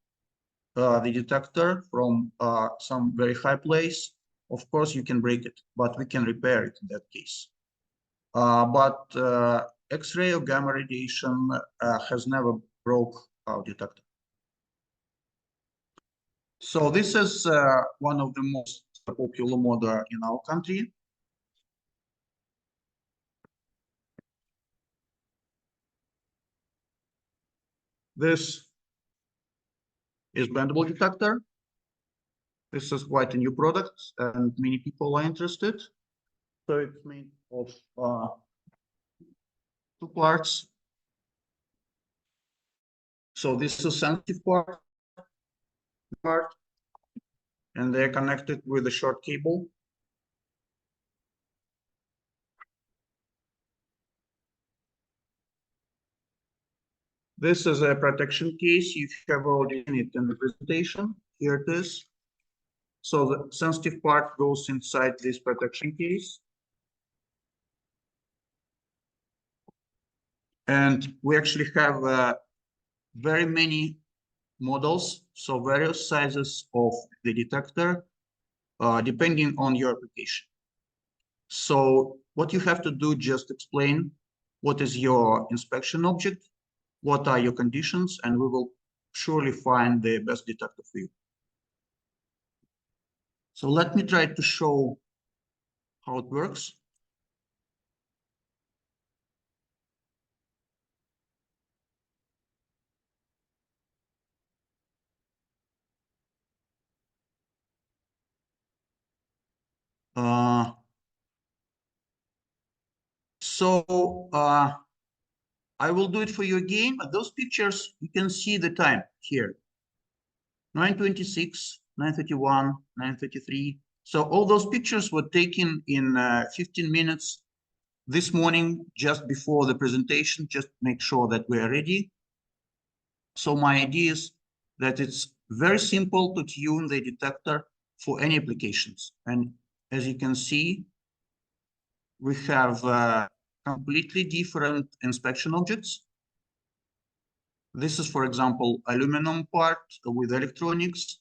the detector from some very high place, of course you can break it, but we can repair it in that case. But X-ray or gamma radiation has never broke our detector. So this is one of the most popular model in our country. This is bendable detector. This is quite a new product, and many people are interested. So it's made of 2 parts. So this is sensitive part, and they're connected with a short cable. This is a protection case. You have already seen it in the presentation. Here it is. So the sensitive part goes inside this protection case. And we actually have very many models, so various sizes of the detector, depending on your application. So what you have to do, just explain what is your inspection object, what are your conditions, and we will surely find the best detector for you. So let me try to show how it works. I will do it for you again, but those pictures, you can see the time here. 9:26, 9:31, 9:33. So all those pictures were taken in 15 minutes this morning, just before the presentation, just to make sure that we are ready. So my idea is that it's very simple to tune the detector for any applications. And as you can see, we have completely different inspection objects. This is, for example, aluminum part with electronics.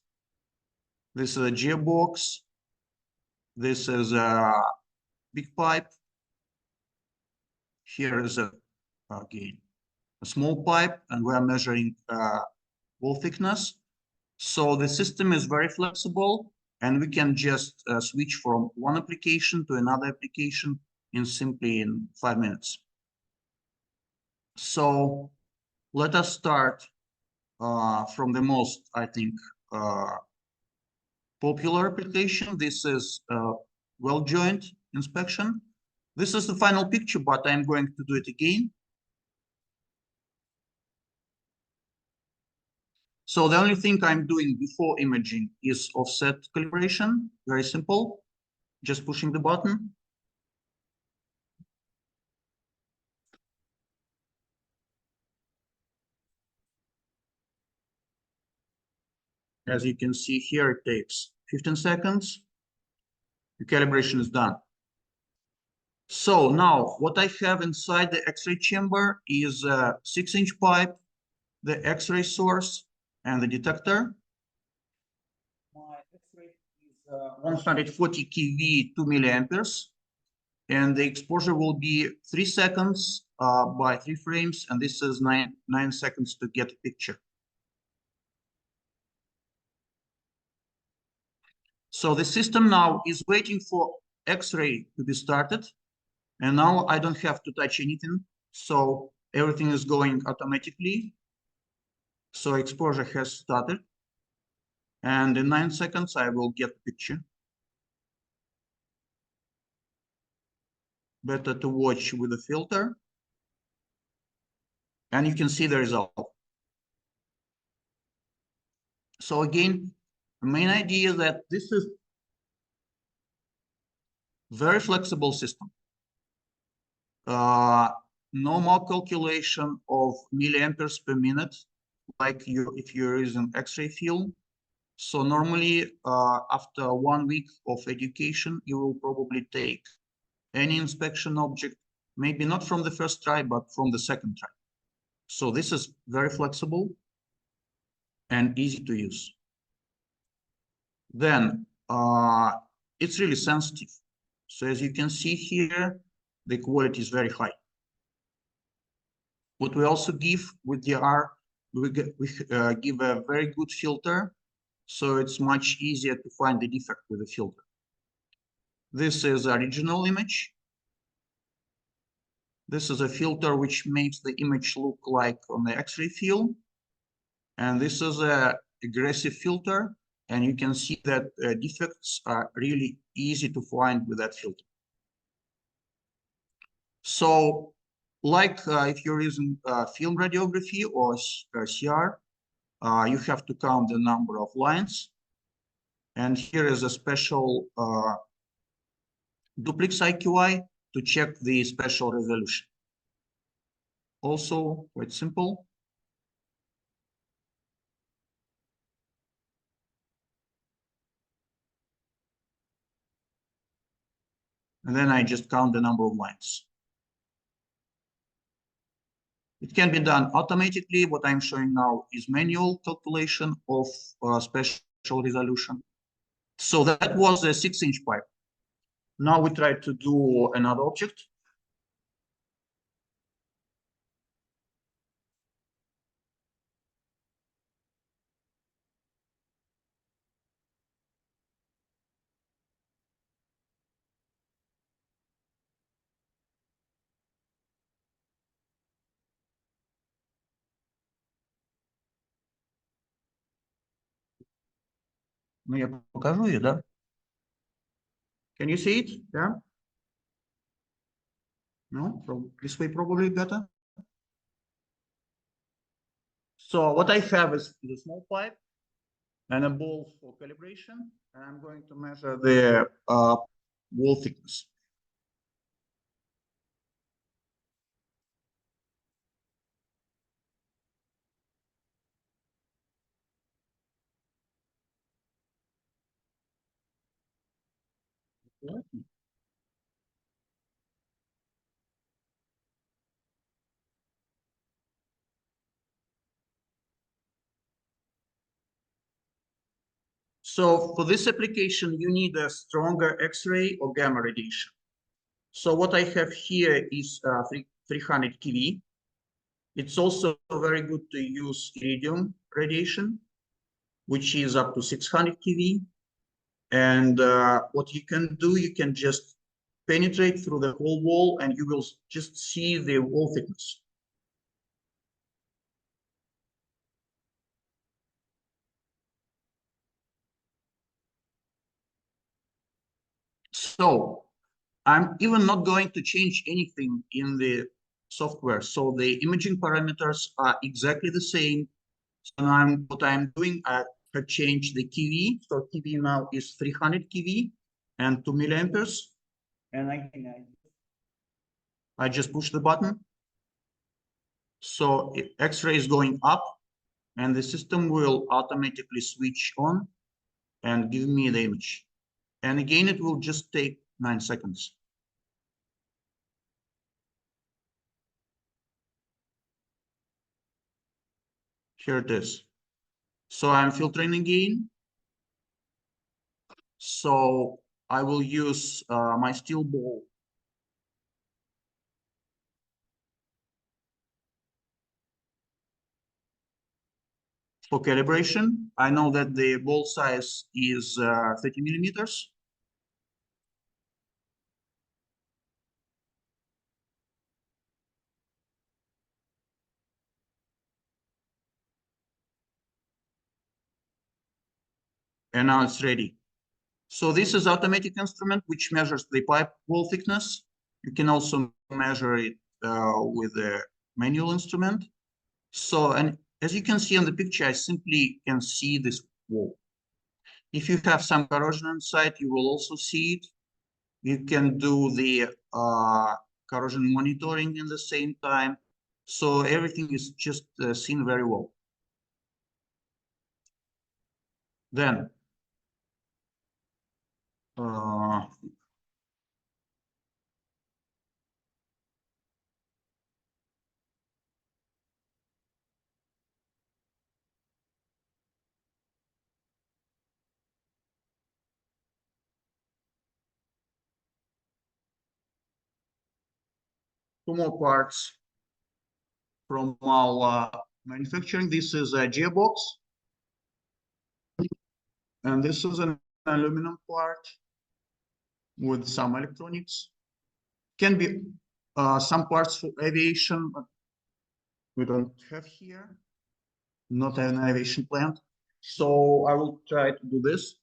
This is a gearbox. This is a big pipe. Here is again a small pipe, and we are measuring wall thickness. So the system is very flexible, and we can just switch from one application to another application in simply 5 minutes. So let us start from the most, I think, popular application. This is well joint inspection. This is the final picture, but I'm going to do it again. So the only thing I'm doing before imaging is offset calibration. Very simple, just pushing the button. As you can see here, it takes 15 seconds. The calibration is done. So now what I have inside the X-ray chamber is a 6-inch pipe, the X-ray source, and the detector. My X-ray is 140 kV, 2 milliamperes, and the exposure will be 3 seconds by 3 frames, and this is 9 seconds to get a picture. So the system now is waiting for X-ray to be started, and now I don't have to touch anything, so everything is going automatically. So exposure has started, and in 9 seconds I will get the picture. Better to watch with a filter, and you can see the result. So again, the main idea is that this is very flexible system. No more calculation of milliamperes per minute, like if you're using X-ray film. So normally, after 1 week of education, you will probably take any inspection object, maybe not from the first try, but from the second try. So this is very flexible and easy to use. Then it's really sensitive. So as you can see here, the quality is very high. What we also give with DR, we give a very good filter, so it's much easier to find the defect with the filter. This is the original image. This is a filter which makes the image look like on the X-ray film. And this is a aggressive filter, and you can see that defects are really easy to find with that filter. So like if you're using film radiography or CR, you have to count the number of lines. And here is a special duplex IQI to check the spatial resolution. Also quite simple. And then I just count the number of lines. It can be done automatically. What I'm showing now is manual calculation of spatial resolution. So that was a 6-inch pipe. Now we try to do another object. Ну, я покажу ее, да? Can you see it? Yeah? No? This way probably better. So what I have is a small pipe and a ball for calibration. And I'm going to measure the wall thickness. So for this application, you need a stronger X-ray or gamma radiation. So what I have here is 300 kV. It's also very good to use iridium radiation, which is up to 600 kV. And what you can do, you can just penetrate through the whole wall and you will just see the wall thickness. So I'm even not going to change anything in the software. So the imaging parameters are exactly the same. So now what I'm doing, I have changed the KV. So KV now is 300 KV and 2 milliamperes. And again, I just push the button. So X-ray is going up and the system will automatically switch on and give me the image. And again, it will just take 9 seconds. Here it is. So I'm filtering again. So I will use my steel ball. For calibration, I know that the ball size is 30 millimeters. And now it's ready. So this is automatic instrument which measures the pipe wall thickness. You can also measure it with a manual instrument. So, and as you can see on the picture, I simply can see this wall. If you have some corrosion inside, you will also see it. You can do the corrosion monitoring in the same time. So everything is just seen very well. Then, two more parts from our manufacturing. This is a gearbox. And this is an aluminum part with some electronics. Can be some parts for aviation, but we don't have here. Not an aviation plant. So I will try to do this.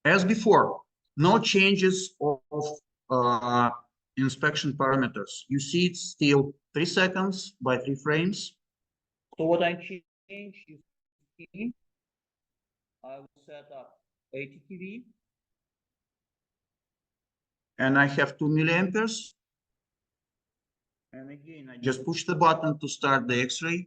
As before, no changes of inspection parameters. You see it's still 3 seconds by 3 frames. So what I change is TV. I will set up 80 TV. And I have 2 milliamperes. And again, I just push the button to start the X-ray.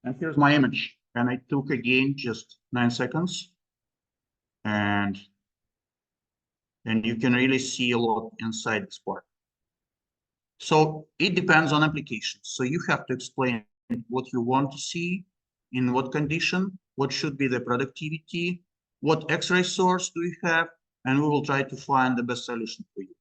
And here's my image. And I took again just 9 seconds. And you can really see a lot inside this part. So it depends on applications. So you have to explain what you want to see, in what condition, what should be the productivity, what X-ray source do you have, and we will try to find the best solution for you.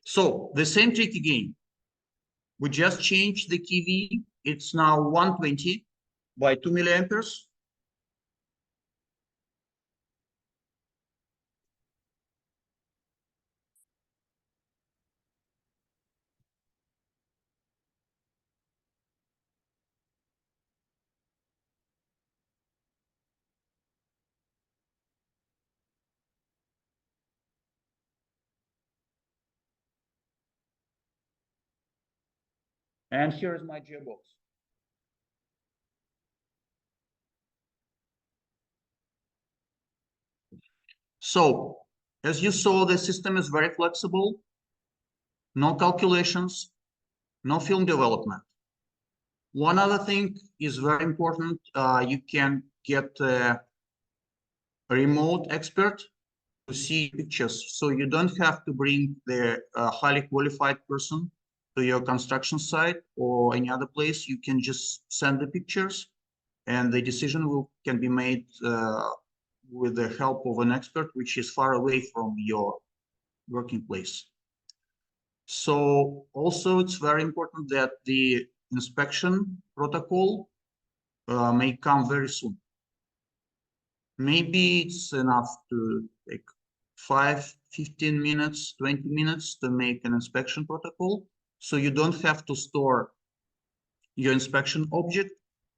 So the same trick again. We just changed the KV. It's now 120 by 2 milliamperes. And here is my Gearbox. So, as you saw, the system is very flexible. No calculations, no film development. One other thing is very important. You can get a remote expert to see pictures. So you don't have to bring the highly qualified person to your construction site or any other place. You can just send the pictures and the decision can be made with the help of an expert, which is far away from your working place. So also it's very important that the inspection protocol may come very soon. Maybe it's enough to take 5, 15 minutes, 20 minutes to make an inspection protocol. So you don't have to store your inspection object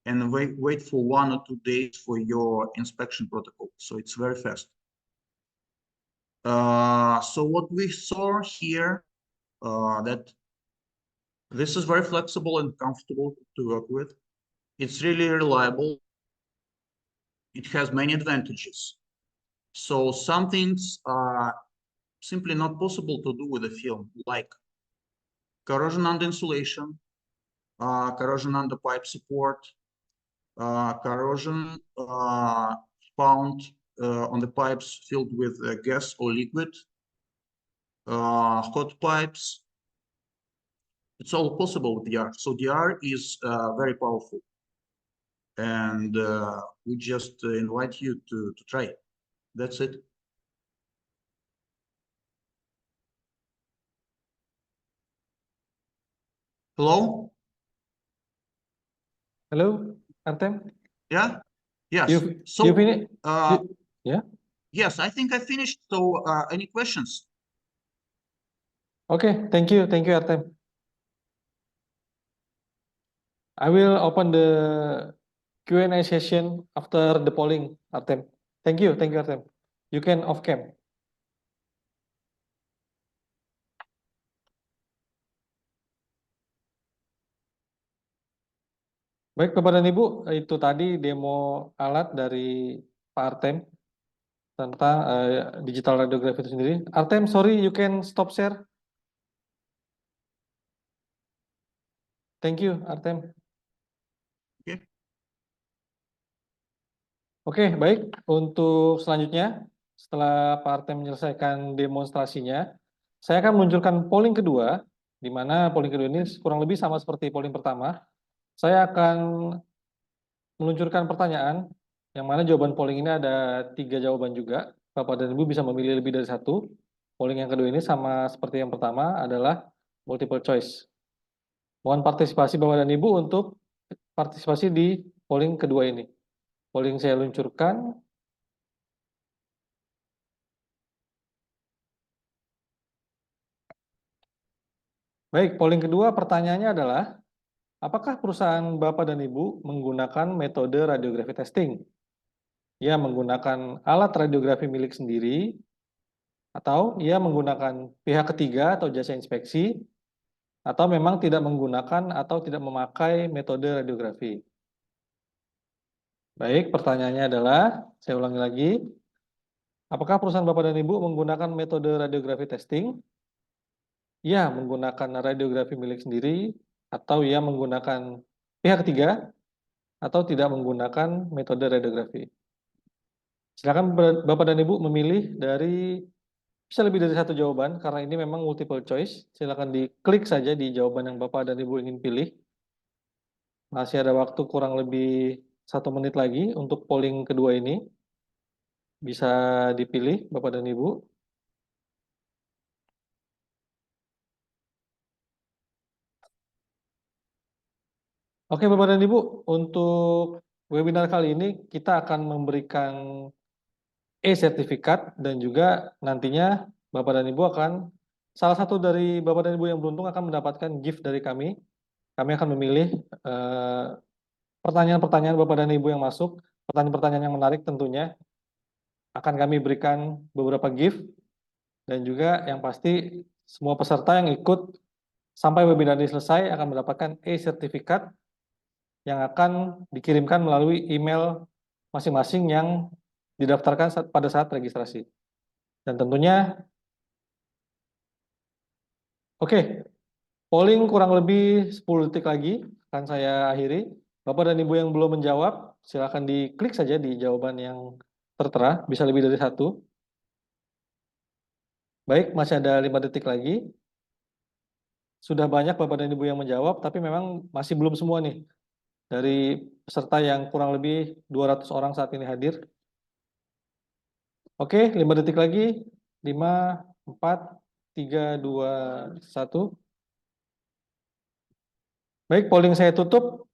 and wait for 1 or 2 days for your inspection protocol. So it's very fast. So what we saw here, that this is very flexible and comfortable to work with. It's really reliable. It has many advantages. So some things are simply not possible to do with a film, like corrosion under insulation, corrosion under pipe support, corrosion found on the pipes filled with gas or liquid, hot pipes. It's all possible with DR. So DR is very powerful. And we just invite you to try it. That's it. Hello?
Hello, Artem.
Yeah? Yes.
You
So,
finished? Yeah.
yes, I think I finished. So, any questions?
Okay, thank you, Artem. I will open the Q&A session after the polling, Artem. Thank you, Artem. You can off cam. Baik, Bapak dan Ibu, itu tadi demo alat dari Pak Artem tentang digital radiography itu sendiri. Artem, sorry, you can stop share. Thank you, Artem.
Oke.
Oke, baik. Untuk selanjutnya, setelah Pak Artem menyelesaikan demonstrasinya, saya akan meluncurkan polling kedua, di mana polling kedua ini kurang lebih sama seperti polling pertama. Saya akan meluncurkan pertanyaan, yang mana jawaban polling ini ada 3 jawaban juga. Bapak dan Ibu bisa memilih lebih dari 1. Polling yang kedua ini sama seperti yang pertama adalah multiple choice. Mohon partisipasi Bapak dan Ibu untuk partisipasi di polling kedua ini. Polling saya luncurkan. Baik, polling kedua pertanyaannya adalah, apakah perusahaan Bapak dan Ibu menggunakan metode radiografi testing? Ia menggunakan alat radiografi milik sendiri, atau ia menggunakan pihak ketiga atau jasa inspeksi, atau memang tidak menggunakan atau tidak memakai metode radiografi. Baik, pertanyaannya adalah, saya ulangi lagi, apakah perusahaan Bapak dan Ibu menggunakan metode radiografi testing? Ia menggunakan radiografi milik sendiri, atau ia menggunakan pihak ketiga, atau tidak menggunakan metode radiografi. Silakan Bapak dan Ibu memilih dari, bisa lebih dari 1 jawaban, karena ini memang multiple choice. Silakan diklik saja di jawaban yang Bapak dan Ibu ingin pilih. Masih ada waktu kurang lebih 1 menit lagi untuk polling kedua ini. Bisa dipilih Bapak dan Ibu. Oke Bapak dan Ibu, untuk webinar kali ini kita akan memberikan e-sertifikat dan juga nantinya Bapak dan Ibu akan, salah satu dari Bapak dan Ibu yang beruntung akan mendapatkan gift dari kami. Kami akan memilih pertanyaan-pertanyaan Bapak dan Ibu yang masuk, pertanyaan-pertanyaan yang menarik tentunya. Akan kami berikan beberapa gift dan juga yang pasti semua peserta yang ikut sampai webinar ini selesai akan mendapatkan e-sertifikat yang akan dikirimkan melalui email masing-masing yang didaftarkan pada saat registrasi. Dan tentunya, oke, polling kurang lebih 10 detik lagi akan saya akhiri. Bapak dan Ibu yang belum menjawab, silakan diklik saja di jawaban yang tertera, bisa lebih dari 1. Baik, masih ada 5 detik lagi. Sudah banyak Bapak dan Ibu yang menjawab, tapi memang masih belum semua nih. Dari peserta yang kurang lebih 200 orang saat ini hadir. Oke, 5 detik lagi. 5, 4, 3, 2, 1. Baik, polling saya tutup.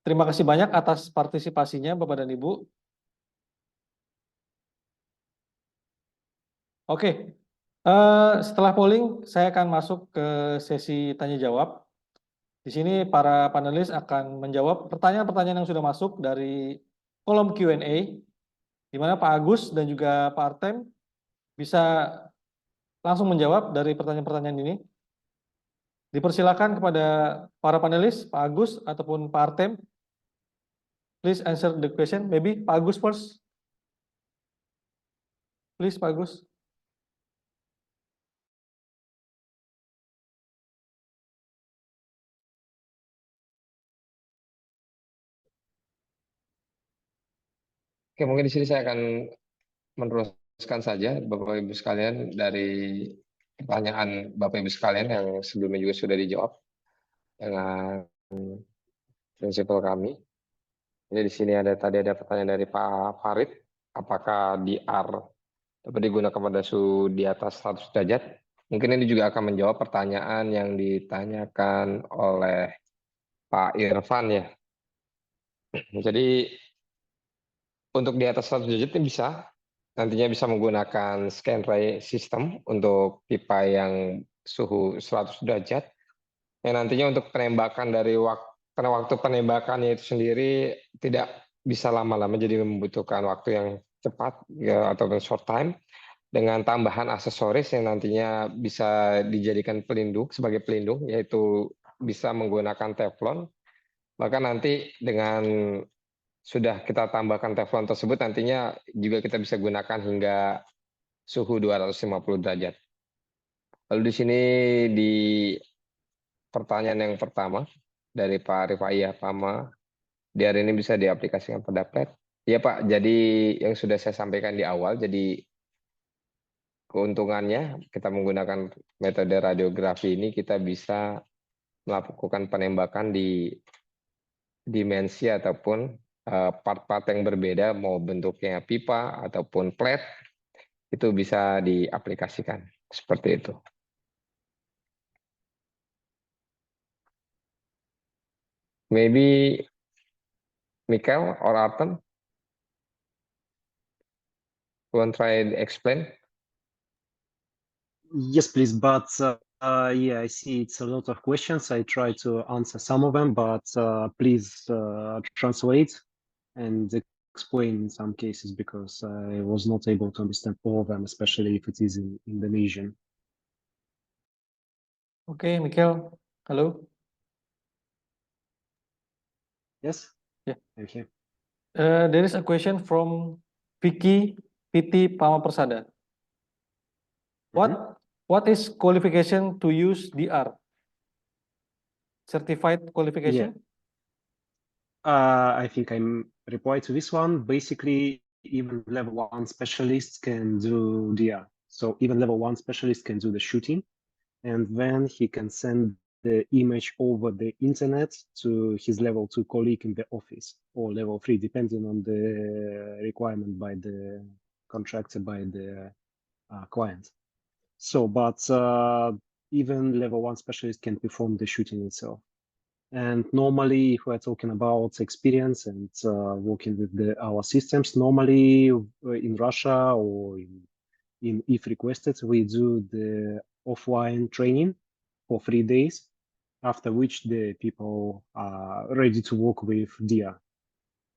Terima kasih banyak atas partisipasinya Bapak dan Ibu. Oke, setelah polling saya akan masuk ke sesi tanya jawab. Di sini para panelis akan menjawab pertanyaan-pertanyaan yang sudah masuk dari kolom Q&A, di mana Pak Agus dan juga Pak Artem bisa langsung menjawab dari pertanyaan-pertanyaan ini. Dipersilakan kepada para panelis, Pak Agus ataupun Pak Artem. Please answer the question. Maybe Pak Agus first. Please, Pak Agus.
Oke, mungkin di sini saya akan meneruskan saja Bapak Ibu sekalian dari pertanyaan Bapak Ibu sekalian yang sebelumnya juga sudah dijawab dengan prinsipal kami. Jadi di sini tadi ada pertanyaan dari Pak Farid, apakah DR dapat digunakan pada suhu di atas 100 derajat? Mungkin ini juga akan menjawab pertanyaan yang ditanyakan oleh Pak Irfan ya. Jadi untuk di atas 100 derajat ini bisa, nantinya bisa menggunakan scan ray system untuk pipa yang suhu 100 derajat. Yang nantinya untuk penembakan dari waktu penembakannya itu sendiri tidak bisa lama-lama, jadi membutuhkan waktu yang cepat ya, atau short time, dengan tambahan aksesoris yang nantinya bisa dijadikan pelindung sebagai pelindung, yaitu bisa menggunakan teflon. Maka nanti dengan sudah kita tambahkan teflon tersebut, nantinya juga kita bisa gunakan hingga suhu 250 derajat. Lalu di sini di pertanyaan yang pertama dari Pak Rifai Pama, DR ini bisa diaplikasikan pada plat. Ya Pak, jadi yang sudah saya sampaikan di awal, jadi keuntungannya kita menggunakan metode radiografi ini, kita bisa melakukan penembakan di dimensi ataupun part-part yang berbeda, mau bentuknya pipa ataupun plat, itu bisa diaplikasikan seperti itu. Maybe Mikael or Artem, you want try to explain?
Yes, please. But yeah, I see it's a lot of questions. I try to answer some of them, but please translate and explain in some cases, because I was not able to understand all of them, especially if it is in Indonesian.
Okay, Mikael. Hello.
Yes?
Yeah.
Okay.
There is a question from Vicky Piti Pamapersada. What is qualification to use DR? Certified qualification?
I think I'm replied to this one. Basically, even level 1 specialists can do DR. So even level 1 specialist can do the shooting, and then he can send the image over the internet to his level 2 colleague in the office, or level 3, depending on the requirement by the contractor, by the client. So, but even level 1 specialist can perform the shooting itself. And normally, if we're talking about experience and working with our systems, normally in Russia or in if requested, we do the offline training for 3 days, after which the people are ready to work with DR.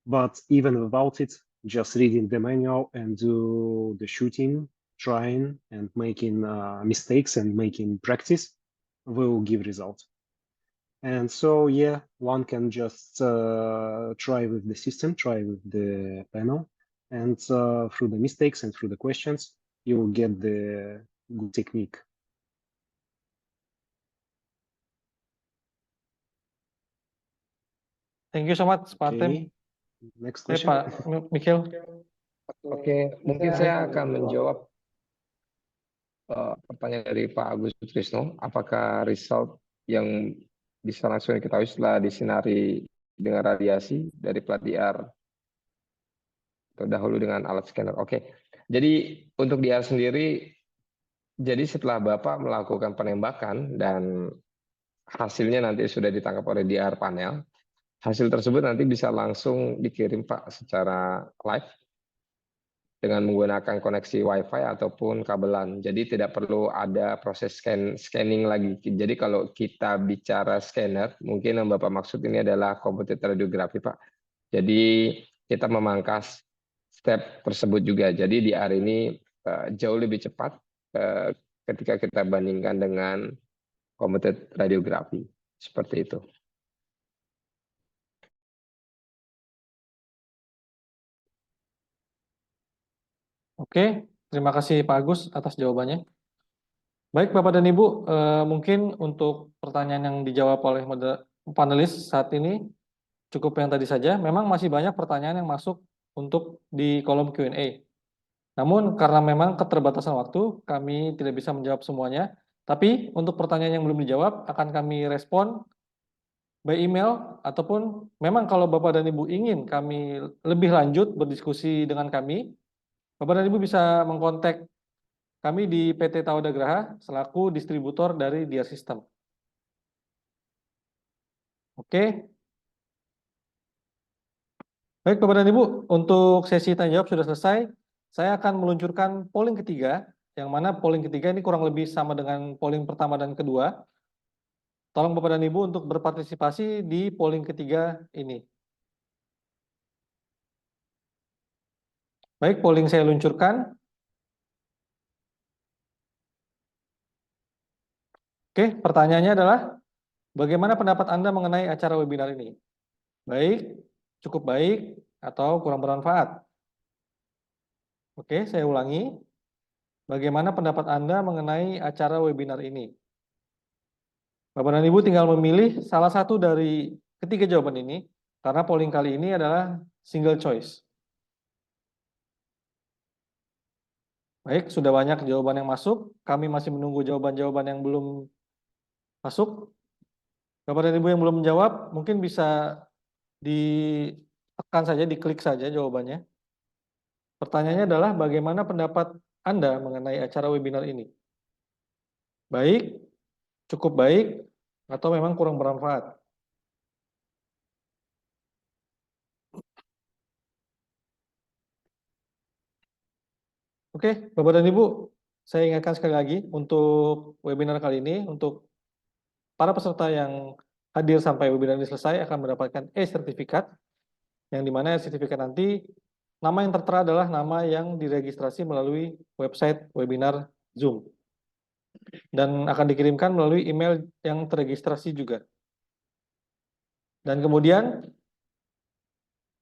But even without it, just reading the manual and do the shooting, trying and making mistakes and making practice will give result. And so, yeah, one can just try with the system, try with the panel, and through the mistakes and through the questions, you will get the good technique.
Thank you so much, Pak Artem.
Okay, next
Baik,
question.
Pak Mikhail.
Oke, mungkin saya akan menjawab pertanyaan dari Pak Agus Sutrisno. Apakah result yang bisa langsung diketahui setelah disinari dengan radiasi dari plat DR atau dahulu dengan alat scanner? Oke, jadi untuk DR sendiri, jadi setelah Bapak melakukan penembakan dan hasilnya nanti sudah ditangkap oleh DR panel, hasil tersebut nanti bisa langsung dikirim Pak secara live dengan menggunakan koneksi WiFi ataupun kabelan. Jadi tidak perlu ada proses scanning lagi. Jadi kalau kita bicara scanner, mungkin yang Bapak maksud ini adalah computed radiography Pak. Jadi kita memangkas step tersebut juga. Jadi di hari ini jauh lebih cepat ketika kita bandingkan dengan computed radiography. Seperti itu.
Oke, terima kasih Pak Agus atas jawabannya. Baik Bapak dan Ibu, mungkin untuk pertanyaan yang dijawab oleh panelis saat ini cukup yang tadi saja. Memang masih banyak pertanyaan yang masuk untuk di kolom Q&A. Namun karena memang keterbatasan waktu, kami tidak bisa menjawab semuanya. Tapi untuk pertanyaan yang belum dijawab akan kami respon by email, ataupun memang kalau Bapak dan Ibu ingin kami lebih lanjut berdiskusi dengan kami, Bapak dan Ibu bisa mengkontak kami di PT Tawada Graha selaku distributor dari Dia System. Oke. Baik Bapak dan Ibu, untuk sesi tanya jawab sudah selesai. Saya akan meluncurkan polling ketiga, yang mana polling ketiga ini kurang lebih sama dengan polling pertama dan kedua. Tolong Bapak dan Ibu untuk berpartisipasi di polling ketiga ini. Baik, polling saya luncurkan. Oke, pertanyaannya adalah, bagaimana pendapat Anda mengenai acara webinar ini? Baik, cukup baik, atau kurang bermanfaat? Oke, saya ulangi. Bagaimana pendapat Anda mengenai acara webinar ini? Bapak dan Ibu tinggal memilih salah satu dari ketiga jawaban ini, karena polling kali ini adalah single choice. Baik, sudah banyak jawaban yang masuk. Kami masih menunggu jawaban-jawaban yang belum masuk. Bapak dan Ibu yang belum menjawab, mungkin bisa ditekan saja, diklik saja jawabannya. Pertanyaannya adalah bagaimana pendapat Anda mengenai acara webinar ini? Baik, cukup baik, atau memang kurang bermanfaat? Oke, Bapak dan Ibu, saya ingatkan sekali lagi untuk webinar kali ini, untuk para peserta yang hadir sampai webinar ini selesai akan mendapatkan e-sertifikat, yang dimana e-sertifikat nanti nama yang tertera adalah nama yang diregistrasi melalui website webinar Zoom. Dan akan dikirimkan melalui email yang terregistrasi juga. Dan kemudian,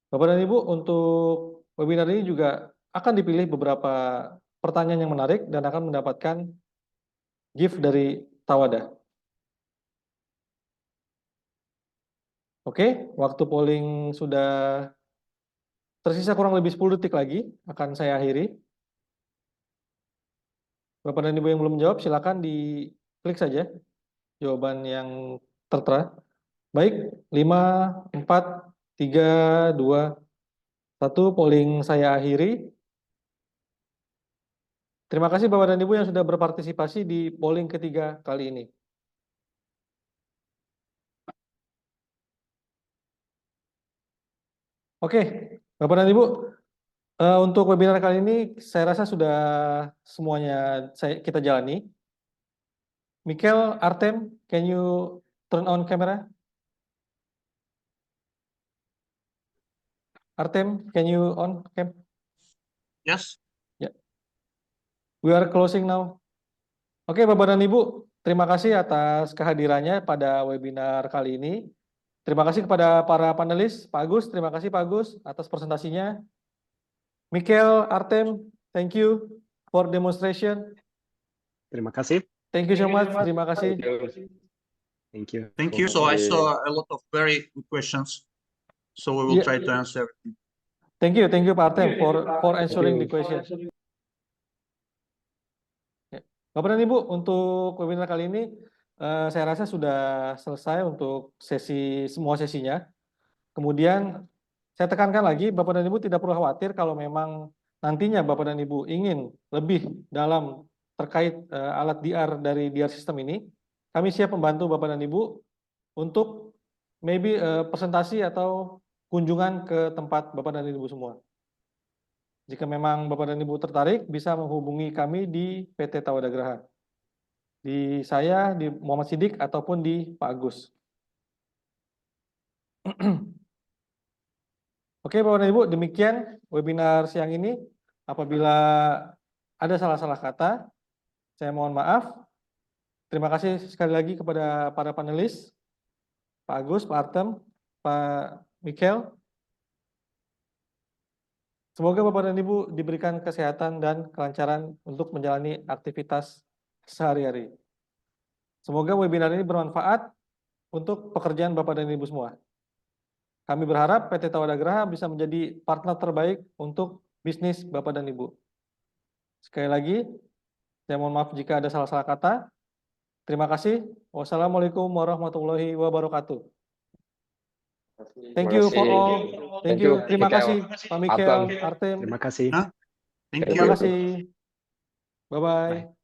Bapak dan Ibu, untuk webinar ini juga akan dipilih beberapa pertanyaan yang menarik dan akan mendapatkan gift dari Tawada. Oke, waktu polling sudah tersisa kurang lebih 10 detik lagi, akan saya akhiri. Bapak dan Ibu yang belum menjawab, silakan diklik saja jawaban yang tertera. Baik, 5, 4, 3, 2, 1, polling saya akhiri. Terima kasih Bapak dan Ibu yang sudah berpartisipasi di polling ketiga kali ini. Oke, Bapak dan Ibu, untuk webinar kali ini saya rasa sudah semuanya kita jalani. Mikhail, Artem, can you turn on camera? Artem, can you on cam?
Yes.
We are closing now. Oke, Bapak dan Ibu, terima kasih atas kehadirannya pada webinar kali ini. Terima kasih kepada para panelis. Pak Agus, terima kasih Pak Agus atas presentasinya. Michael, Artem, thank you for demonstration.
Terima kasih.
Thank you so much. Terima kasih.
Thank you.
Thank you. So I saw a lot of very good questions. So we will
Yeah.
try to answer everything.
Thank you Pak Artem for answering the question. Ya. Bapak dan Ibu, untuk webinar kali ini saya rasa sudah selesai untuk semua sesinya. Kemudian saya tekankan lagi, Bapak dan Ibu tidak perlu khawatir kalau memang nantinya Bapak dan Ibu ingin lebih dalam terkait alat DR dari DR System ini, kami siap membantu Bapak dan Ibu untuk maybe presentasi atau kunjungan ke tempat Bapak dan Ibu semua. Jika memang Bapak dan Ibu tertarik, bisa menghubungi kami di PT Tawadagraha. Di saya, di Muhammad Siddiq, ataupun di Pak Agus. Oke Bapak dan Ibu, demikian webinar siang ini. Apabila ada salah-salah kata, saya mohon maaf. Terima kasih sekali lagi kepada para panelis, Pak Agus, Pak Artem, Pak Michael. Semoga Bapak dan Ibu diberikan kesehatan dan kelancaran untuk menjalani aktivitas sehari-hari. Semoga webinar ini bermanfaat untuk pekerjaan Bapak dan Ibu semua. Kami berharap PT Tawadagraha bisa menjadi partner terbaik untuk bisnis Bapak dan Ibu. Sekali lagi, saya mohon maaf jika ada salah-salah kata. Terima kasih. Wassalamualaikum warahmatullahi wabarakatuh. Thank you for all. Thank you. Terima kasih Pak Michael, Artem.
Terima kasih.
Thank
Terima
you.
kasih. Bye-bye.
Bye.